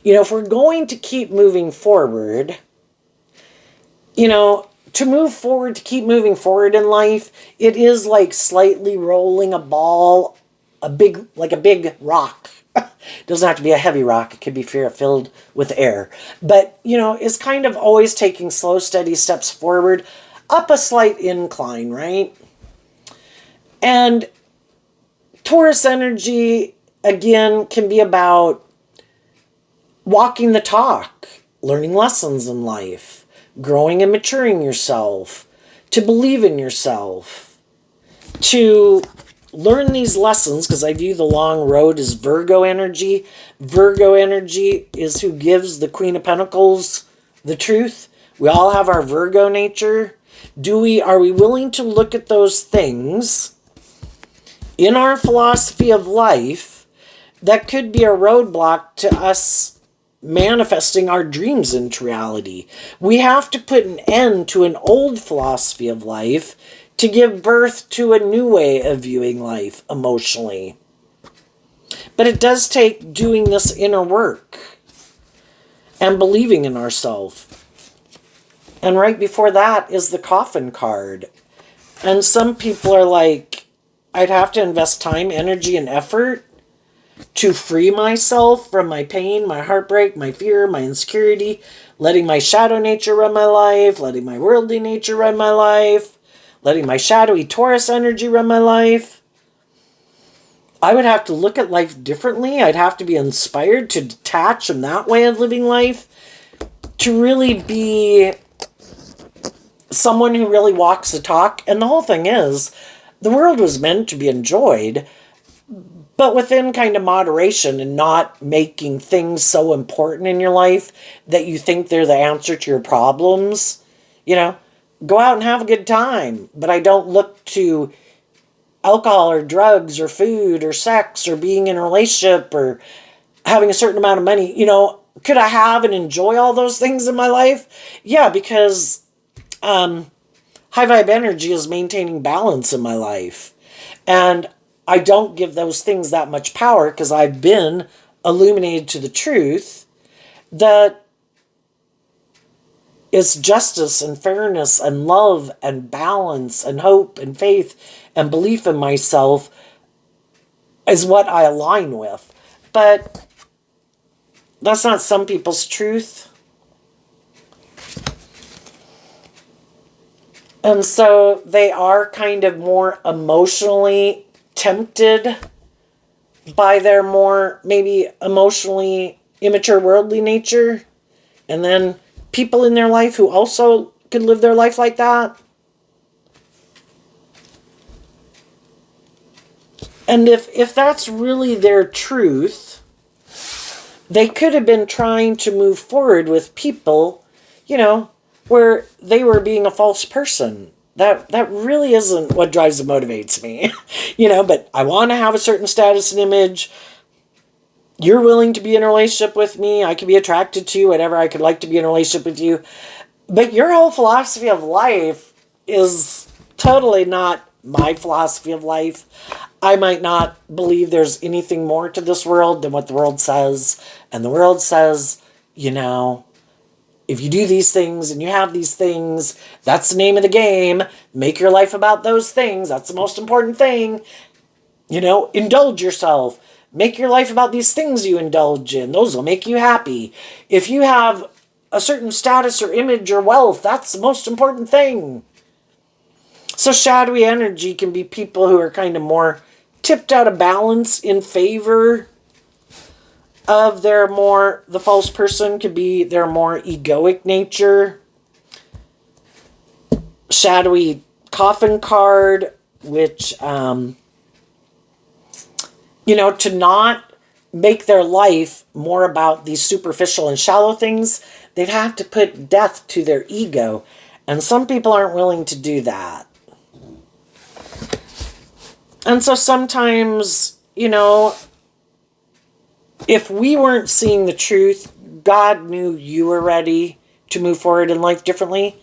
If we're going to keep moving forward, to move forward, to keep moving forward in life, it is like slightly rolling a ball, like a big rock. Doesn't have to be a heavy rock. It could be filled with air. But, it's kind of always taking slow, steady steps forward, up a slight incline, right? And Taurus energy, again, can be about walking the talk, learning lessons in life, growing and maturing yourself, to believe in yourself, to learn these lessons, because I view the long road as Virgo energy. Virgo energy is who gives the Queen of Pentacles the truth. We all have our Virgo nature. Are we willing to look at those things in our philosophy of life that could be a roadblock to us manifesting our dreams into reality? We have to put an end to an old philosophy of life to give birth to a new way of viewing life emotionally. But it does take doing this inner work and believing in ourselves. And right before that is the coffin card. And some people are like, I'd have to invest time, energy, and effort to free myself from my pain, my heartbreak, my fear, my insecurity, letting my shadow nature run my life, letting my worldly nature run my life, letting my shadowy Taurus energy run my life. I would have to look at life differently. I'd have to be inspired to detach from that way of living life to really be someone who really walks the talk. And the whole thing is, the world was meant to be enjoyed, but within kind of moderation and not making things so important in your life that you think they're the answer to your problems. Go out and have a good time, but I don't look to alcohol or drugs or food or sex or being in a relationship or having a certain amount of money. Could I have and enjoy all those things in my life? Yeah, because high vibe energy is maintaining balance in my life. And I don't give those things that much power because I've been illuminated to the truth that it's justice and fairness and love and balance and hope and faith and belief in myself is what I align with. But That's not some people's truth. And so they are kind of more emotionally tempted by their more maybe emotionally immature worldly nature. And then people in their life who also could live their life like that. And if that's really their truth, they could have been trying to move forward with people, you know, where they were being a false person. That really isn't what drives and motivates me. But I want to have a certain status and image. You're willing to be in a relationship with me. I could be attracted to you, whatever. I could like to be in a relationship with you. But your whole philosophy of life is totally not my philosophy of life. I might not believe there's anything more to this world than what the world says. And the world says, if you do these things and you have these things, that's the name of the game. Make your life about those things. That's the most important thing. Indulge yourself. Make your life about these things you indulge in. Those will make you happy. If you have a certain status or image or wealth, that's the most important thing. So shadowy energy can be people who are kind of more tipped out of balance in favor of the false person could be their more egoic nature. Shadowy coffin card, which, to not make their life more about these superficial and shallow things, they'd have to put death to their ego. And some people aren't willing to do that. And so sometimes, if we weren't seeing the truth, God knew you were ready to move forward in life differently.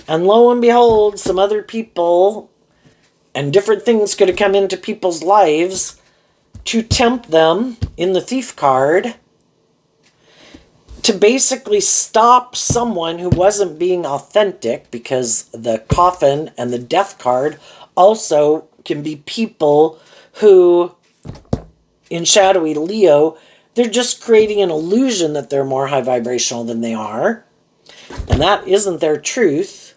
And lo and behold, some other people and different things could have come into people's lives to tempt them in the thief card to basically stop someone who wasn't being authentic, because the coffin and the death card also can be people who, in shadowy Leo, they're just creating an illusion that they're more high vibrational than they are. And that isn't their truth.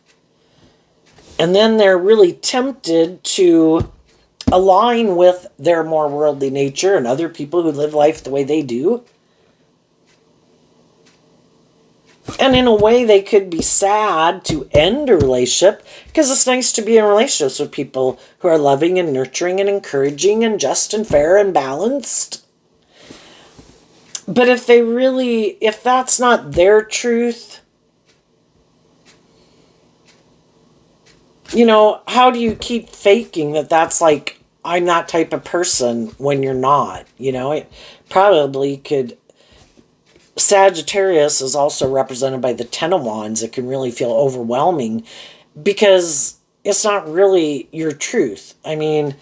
And then they're really tempted to align with their more worldly nature and other people who live life the way they do. And in a way, they could be sad to end a relationship, because it's nice to be in relationships with people who are loving and nurturing and encouraging and just and fair and balanced. But if that's not their truth, how do you keep faking that that's like, I'm that type of person when you're not? It probably could. Sagittarius is also represented by the Ten of Wands. It can really feel overwhelming because it's not really your truth. I mean,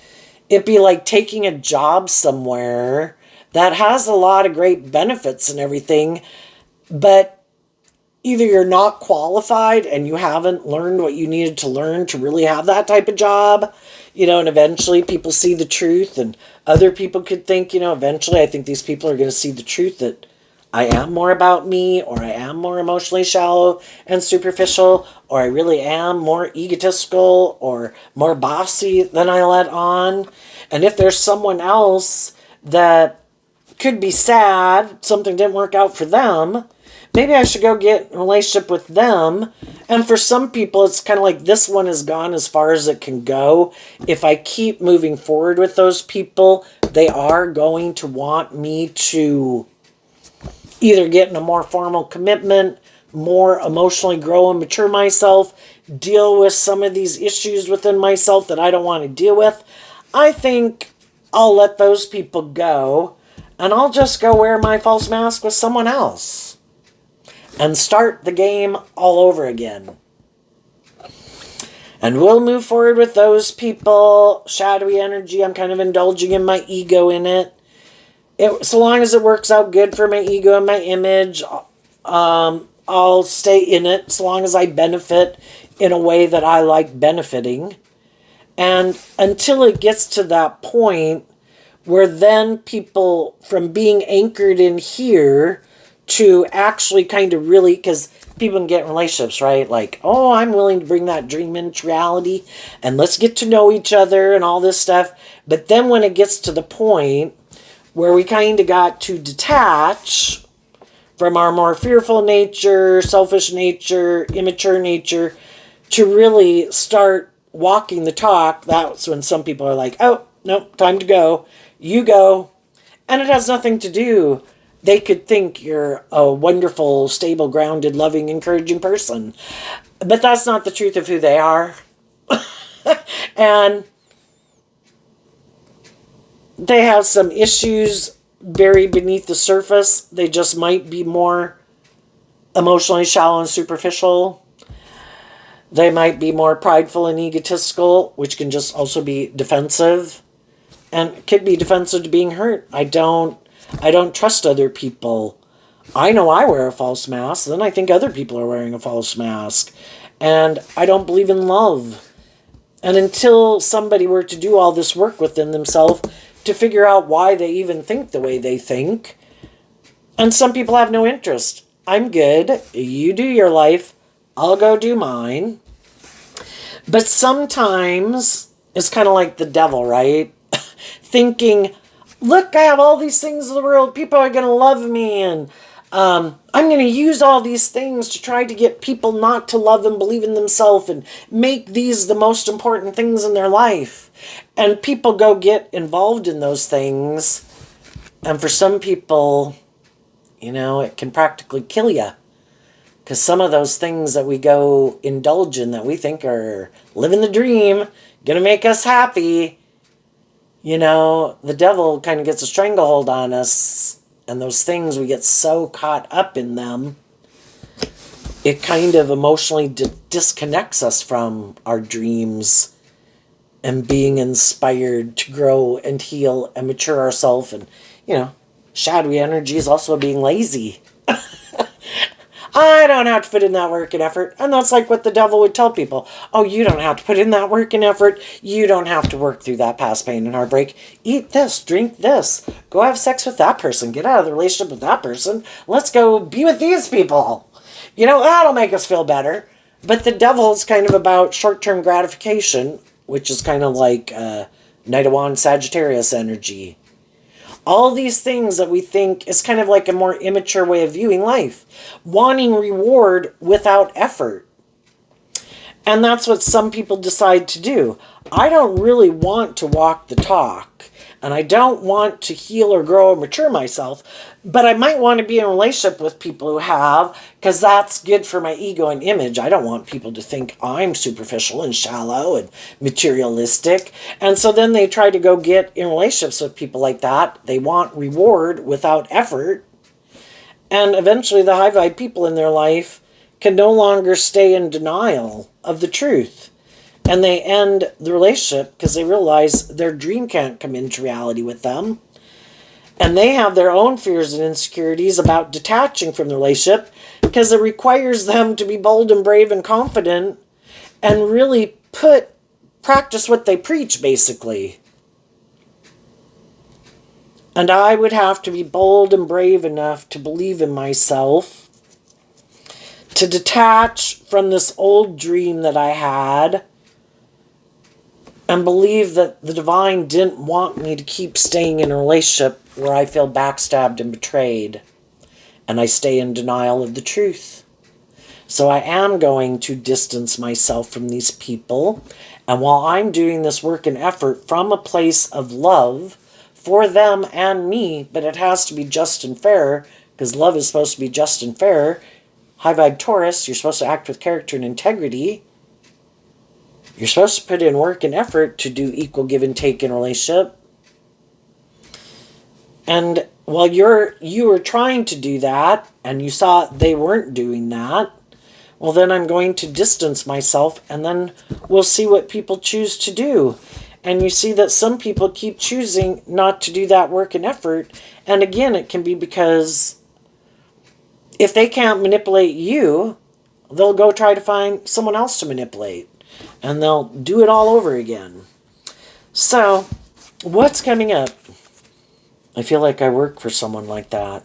it'd be like taking a job somewhere that has a lot of great benefits and everything, but either you're not qualified and you haven't learned what you needed to learn to really have that type of job, and eventually people see the truth, and other people could think, eventually I think these people are going to see the truth that I am more about me, or I am more emotionally shallow and superficial, or I really am more egotistical or more bossy than I let on. And if there's someone else that could be sad, something didn't work out for them, maybe I should go get in a relationship with them. And for some people, it's kind of like, this one has gone as far as it can go. If I keep moving forward with those people, they are going to want me to either get in a more formal commitment, more emotionally grow and mature myself, deal with some of these issues within myself that I don't want to deal with. I think I'll let those people go, and I'll just go wear my false mask with someone else and start the game all over again. And we'll move forward with those people. Shadowy energy, I'm kind of indulging in my ego in it. So long as it works out good for my ego and my image, I'll stay in it, so long as I benefit in a way that I like benefiting. And until it gets to that point where then people, from being anchored in here to actually kind of really, because people can get in relationships, right? Like, oh, I'm willing to bring that dream into reality and let's get to know each other and all this stuff. But then when it gets to the point where we kind of got to detach from our more fearful nature, selfish nature, immature nature, to really start walking the talk, that's when some people are like, oh, nope, time to go. You go. And it has nothing to do. They could think you're a wonderful, stable, grounded, loving, encouraging person. But that's not the truth of who they are. And they have some issues buried beneath the surface. They just might be more emotionally shallow and superficial. They might be more prideful and egotistical, which can just also be defensive. And could be defensive to being hurt. I don't trust other people. I know I wear a false mask, then I think other people are wearing a false mask. And I don't believe in love. And until somebody were to do all this work within themselves to figure out why they even think the way they think, and some people have no interest. I'm good. You do your life. I'll go do mine. But sometimes it's kind of like the devil, right? Thinking, look, I have all these things in the world. People are going to love me. And I'm going to use all these things to try to get people not to love and believe in themselves and make these the most important things in their life. And people go get involved in those things. And for some people, it can practically kill you. Because some of those things that we go indulge in that we think are living the dream, going to make us happy, the devil kind of gets a stranglehold on us. And those things, we get so caught up in them, it kind of emotionally disconnects us from our dreams and being inspired to grow and heal and mature ourselves. And, shadowy energy is also being lazy. I don't have to put in that work and effort. And that's like what the devil would tell people. Oh, you don't have to put in that work and effort. You don't have to work through that past pain and heartbreak. Eat this, drink this. Go have sex with that person. Get out of the relationship with that person. Let's go be with these people. That'll make us feel better. But the devil's kind of about short-term gratification, which is kind of like Knight of Wands Sagittarius energy. All these things that we think is kind of like a more immature way of viewing life. Wanting reward without effort. And that's what some people decide to do. I don't really want to walk the talk. And I don't want to heal or grow or mature myself. But I might want to be in a relationship with people who have, because that's good for my ego and image. I don't want people to think I'm superficial and shallow and materialistic. And so then they try to go get in relationships with people like that. They want reward without effort. And eventually the high vibe people in their life can no longer stay in denial of the truth. And they end the relationship because they realize their dream can't come into reality with them. And they have their own fears and insecurities about detaching from the relationship because it requires them to be bold and brave and confident and really practice what they preach, basically. And I would have to be bold and brave enough to believe in myself, to detach from this old dream that I had, and believe that the divine didn't want me to keep staying in a relationship where I feel backstabbed and betrayed. And I stay in denial of the truth. So I am going to distance myself from these people. And while I'm doing this work and effort from a place of love for them and me, but it has to be just and fair, because love is supposed to be just and fair. High vibe Taurus, you're supposed to act with character and integrity. You're supposed to put in work and effort to do equal give and take in a relationship. And while you were trying to do that, and you saw they weren't doing that, well, then I'm going to distance myself, and then we'll see what people choose to do. And you see that some people keep choosing not to do that work and effort. And again, it can be because if they can't manipulate you, they'll go try to find someone else to manipulate. And they'll do it all over again. So, what's coming up? I feel like I work for someone like that.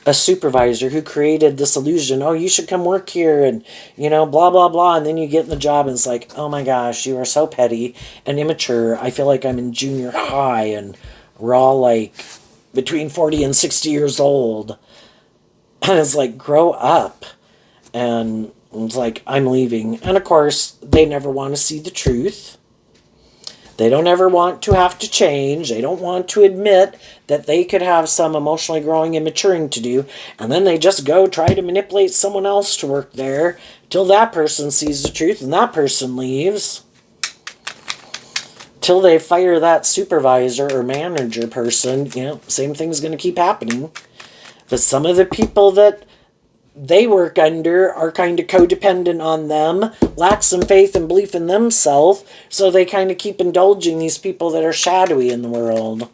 a supervisor who created this illusion, oh, you should come work here, and, blah, blah, blah. And then you get in the job and it's like, oh my gosh, you are so petty and immature. I feel like I'm in junior high and we're all like between 40 and 60 years old. And it's like, grow up. And it's like, I'm leaving. And of course, they never want to see the truth. They don't ever want to have to change. They don't want to admit that they could have some emotionally growing and maturing to do. And then they just go try to manipulate someone else to work there till that person sees the truth and that person leaves. Till they fire that supervisor or manager person, same thing's going to keep happening. But some of the people that they work under are kind of codependent on them, lack some faith and belief in themselves, so they kind of keep indulging these people that are shadowy in the world.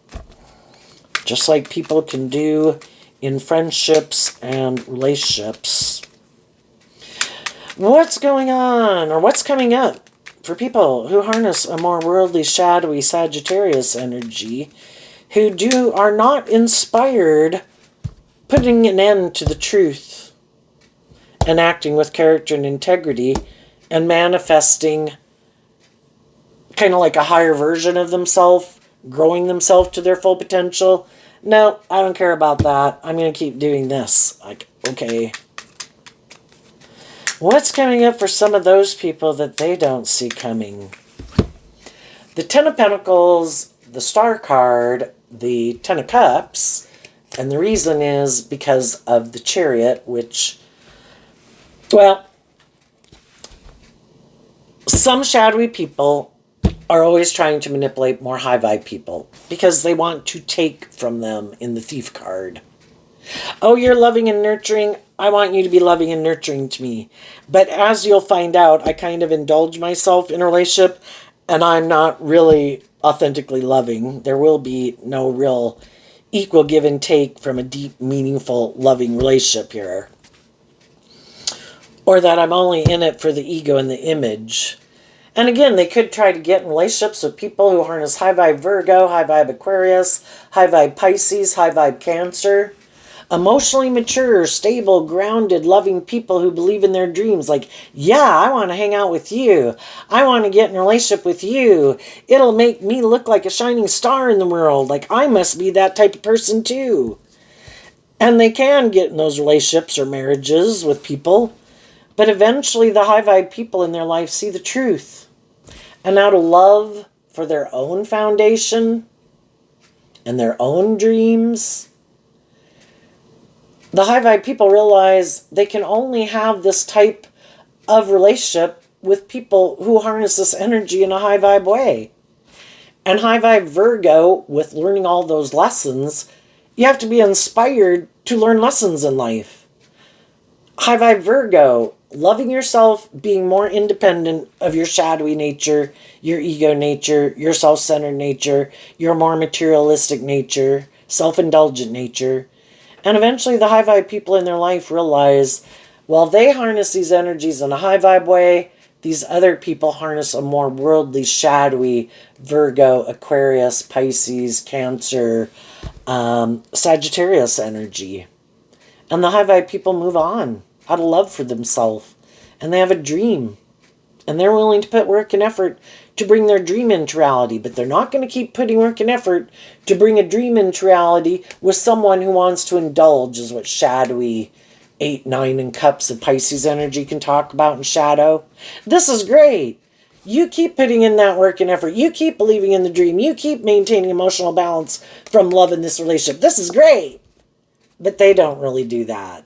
Just like people can do in friendships and relationships. What's going on, or what's coming up for people who harness a more worldly, shadowy Sagittarius energy, who are not inspired putting an end to the truth and acting with character and integrity and manifesting kind of like a higher version of themselves, growing themselves to their full potential? No, I don't care about that. I'm going to keep doing this. Like, okay. What's coming up for some of those people that they don't see coming? The Ten of Pentacles, the Star card, the Ten of Cups, and the reason is because of the Chariot, which, well, some shadowy people are always trying to manipulate more high vibe people because they want to take from them in the Thief card. Oh, you're loving and nurturing. I want you to be loving and nurturing to me. But as you'll find out, I kind of indulge myself in a relationship and I'm not really authentically loving. There will be no real equal give and take from a deep, meaningful, loving relationship here. Or that I'm only in it for the ego and the image. And again, they could try to get in relationships with people who harness high vibe Virgo, high vibe Aquarius, high vibe Pisces, high vibe Cancer. Emotionally mature, stable, grounded, loving people who believe in their dreams. Like, yeah, I want to hang out with you. I want to get in a relationship with you. It'll make me look like a shining star in the world. Like, I must be that type of person too. And they can get in those relationships or marriages with people. But eventually the high vibe people in their life see the truth. And out of love for their own foundation and their own dreams, the high vibe people realize they can only have this type of relationship with people who harness this energy in a high vibe way. And high vibe Virgo, with learning all those lessons, you have to be inspired to learn lessons in life. High vibe Virgo, loving yourself, being more independent of your shadowy nature, your ego nature, your self-centered nature, your more materialistic nature, self-indulgent nature. And eventually the high vibe people in their life realize, while they harness these energies in a high vibe way, these other people harness a more worldly, shadowy Virgo, Aquarius, Pisces, Cancer, Sagittarius energy. And the high vibe people move on out of love for themselves. And they have a dream. And they're willing to put work and effort to bring their dream into reality. But they're not going to keep putting work and effort to bring a dream into reality with someone who wants to indulge, is what shadowy 8, 9, and cups of Pisces energy can talk about in shadow. This is great. You keep putting in that work and effort. You keep believing in the dream. You keep maintaining emotional balance from love in this relationship. This is great. But they don't really do that.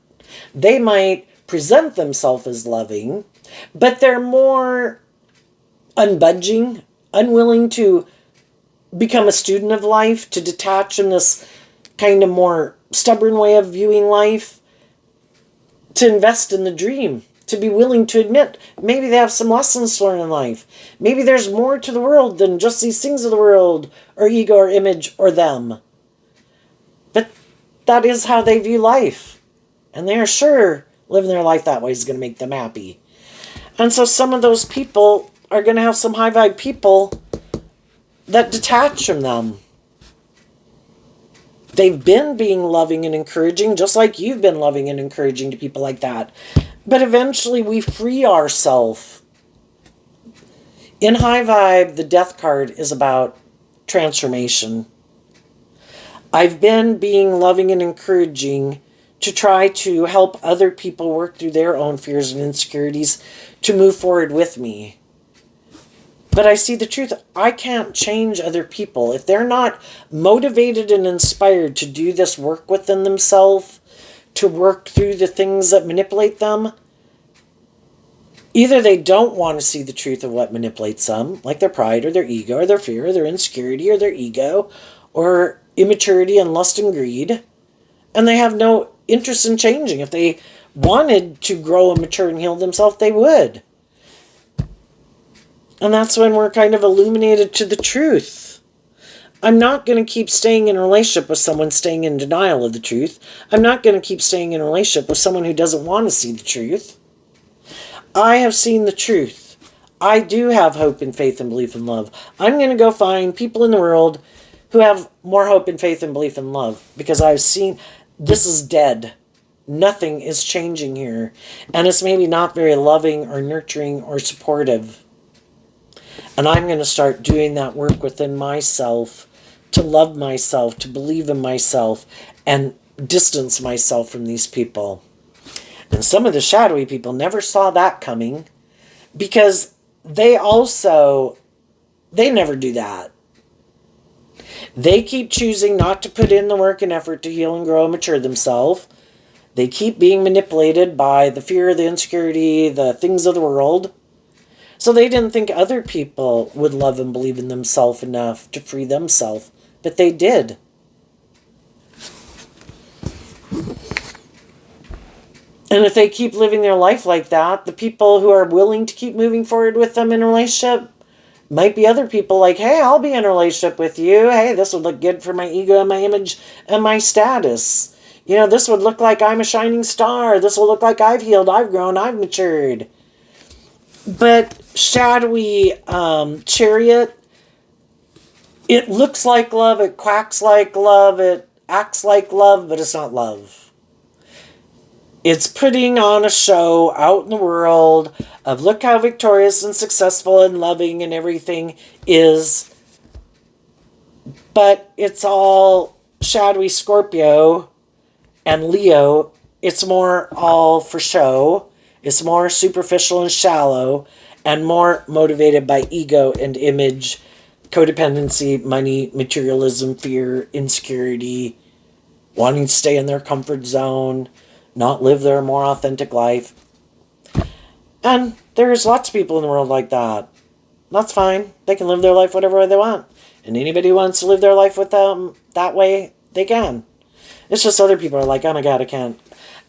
They might present themselves as loving, but they're more unbudging, unwilling to become a student of life, to detach from this kind of more stubborn way of viewing life, to invest in the dream, to be willing to admit maybe they have some lessons to learn in life. Maybe there's more to the world than just these things of the world, or ego, or image, or them. But that is how they view life. And they are sure living their life that way is going to make them happy. And so some of those people are going to have some high vibe people that detach from them. They've been being loving and encouraging, just like you've been loving and encouraging to people like that. But eventually we free ourselves. In high vibe, the death card is about transformation. I've been being loving and encouraging to try to help other people work through their own fears and insecurities to move forward with me. But I see the truth. I can't change other people. If they're not motivated and inspired to do this work within themselves, to work through the things that manipulate them, either they don't want to see the truth of what manipulates them, like their pride or their ego or their fear or their insecurity or their ego or immaturity and lust and greed, and they have no interest in changing. If they wanted to grow and mature and heal themselves, they would. And that's when we're kind of illuminated to the truth. I'm not going to keep staying in a relationship with someone staying in denial of the truth. I'm not going to keep staying in a relationship with someone who doesn't want to see the truth. I have seen the truth. I do have hope and faith and belief and love. I'm going to go find people in the world who have more hope and faith and belief and love, because I've seen this is dead. Nothing is changing here. And it's maybe not very loving or nurturing or supportive. And I'm going to start doing that work within myself, to love myself, to believe in myself, and distance myself from these people. And some of the shadowy people never saw that coming, because they never do that. They keep choosing not to put in the work and effort to heal and grow and mature themselves. They keep being manipulated by the fear, the insecurity, the things of the world. So they didn't think other people would love and believe in themselves enough to free themselves, but they did. And if they keep living their life like that, the people who are willing to keep moving forward with them in a relationship might be other people like, hey, I'll be in a relationship with you. Hey, this would look good for my ego and my image and my status. You know, this would look like I'm a shining star. This will look like I've healed, I've grown, I've matured. But shadowy chariot, it looks like love, it quacks like love, it acts like love, but it's not love. It's putting on a show out in the world of look how victorious and successful and loving and everything is. But it's all shadowy Scorpio and Leo. It's more all for show. It's more superficial and shallow, and more motivated by ego and image, codependency, money, materialism, fear, insecurity, wanting to stay in their comfort zone, not live their more authentic life. And there's lots of people in the world like that. That's fine. They can live their life whatever way they want. And anybody who wants to live their life with them that way, they can. It's just other people are like, oh my God,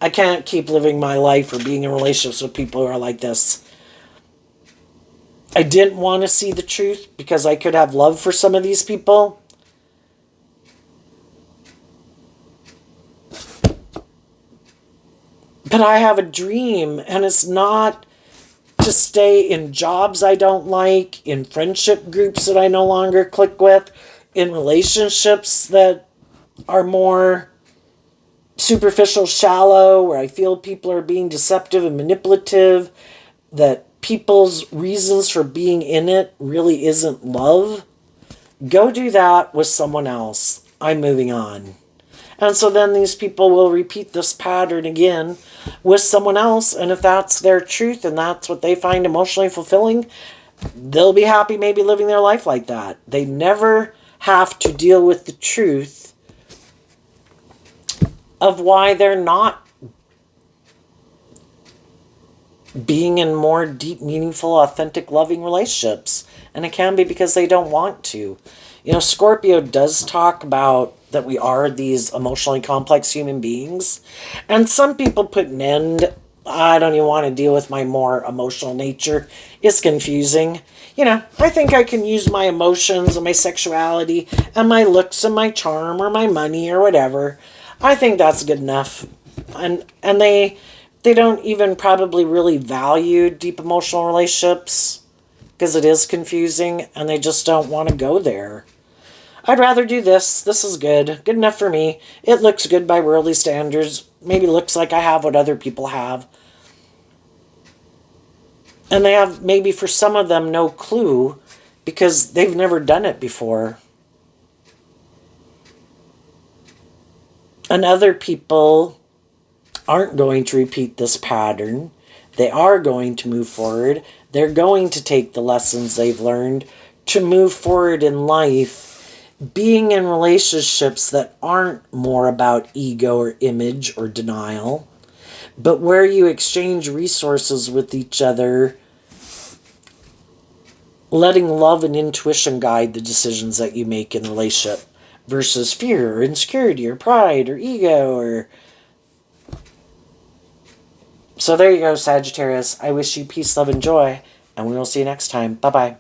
I can't keep living my life or being in relationships with people who are like this. I didn't want to see the truth because I could have love for some of these people. But I have a dream, and it's not to stay in jobs I don't like, in friendship groups that I no longer click with, in relationships that are more superficial, shallow, where I feel people are being deceptive and manipulative, that people's reasons for being in it really isn't love. Go do that with someone else. I'm moving on. And so then these people will repeat this pattern again with someone else, and if that's their truth and that's what they find emotionally fulfilling, they'll be happy maybe living their life like that. They never have to deal with the truth of why they're not being in more deep, meaningful, authentic, loving relationships. And it can be because they don't want to. You know, Scorpio does talk about that we are these emotionally complex human beings. And some people put an end, I don't even want to deal with my more emotional nature. It's confusing. You know, I think I can use my emotions and my sexuality and my looks and my charm or my money or whatever. I think that's good enough. And they don't even probably really value deep emotional relationships because it is confusing and they just don't want to go there. I'd rather do this. This is good. Good enough for me. It looks good by worldly standards. Maybe looks like I have what other people have. And they have, maybe for some of them, no clue because they've never done it before. And other people aren't going to repeat this pattern. They are going to move forward. They're going to take the lessons they've learned to move forward in life, being in relationships that aren't more about ego or image or denial, but where you exchange resources with each other, letting love and intuition guide the decisions that you make in the relationship versus fear or insecurity or pride or ego or... So there you go, Sagittarius. I wish you peace, love, and joy, and we will see you next time. Bye-bye.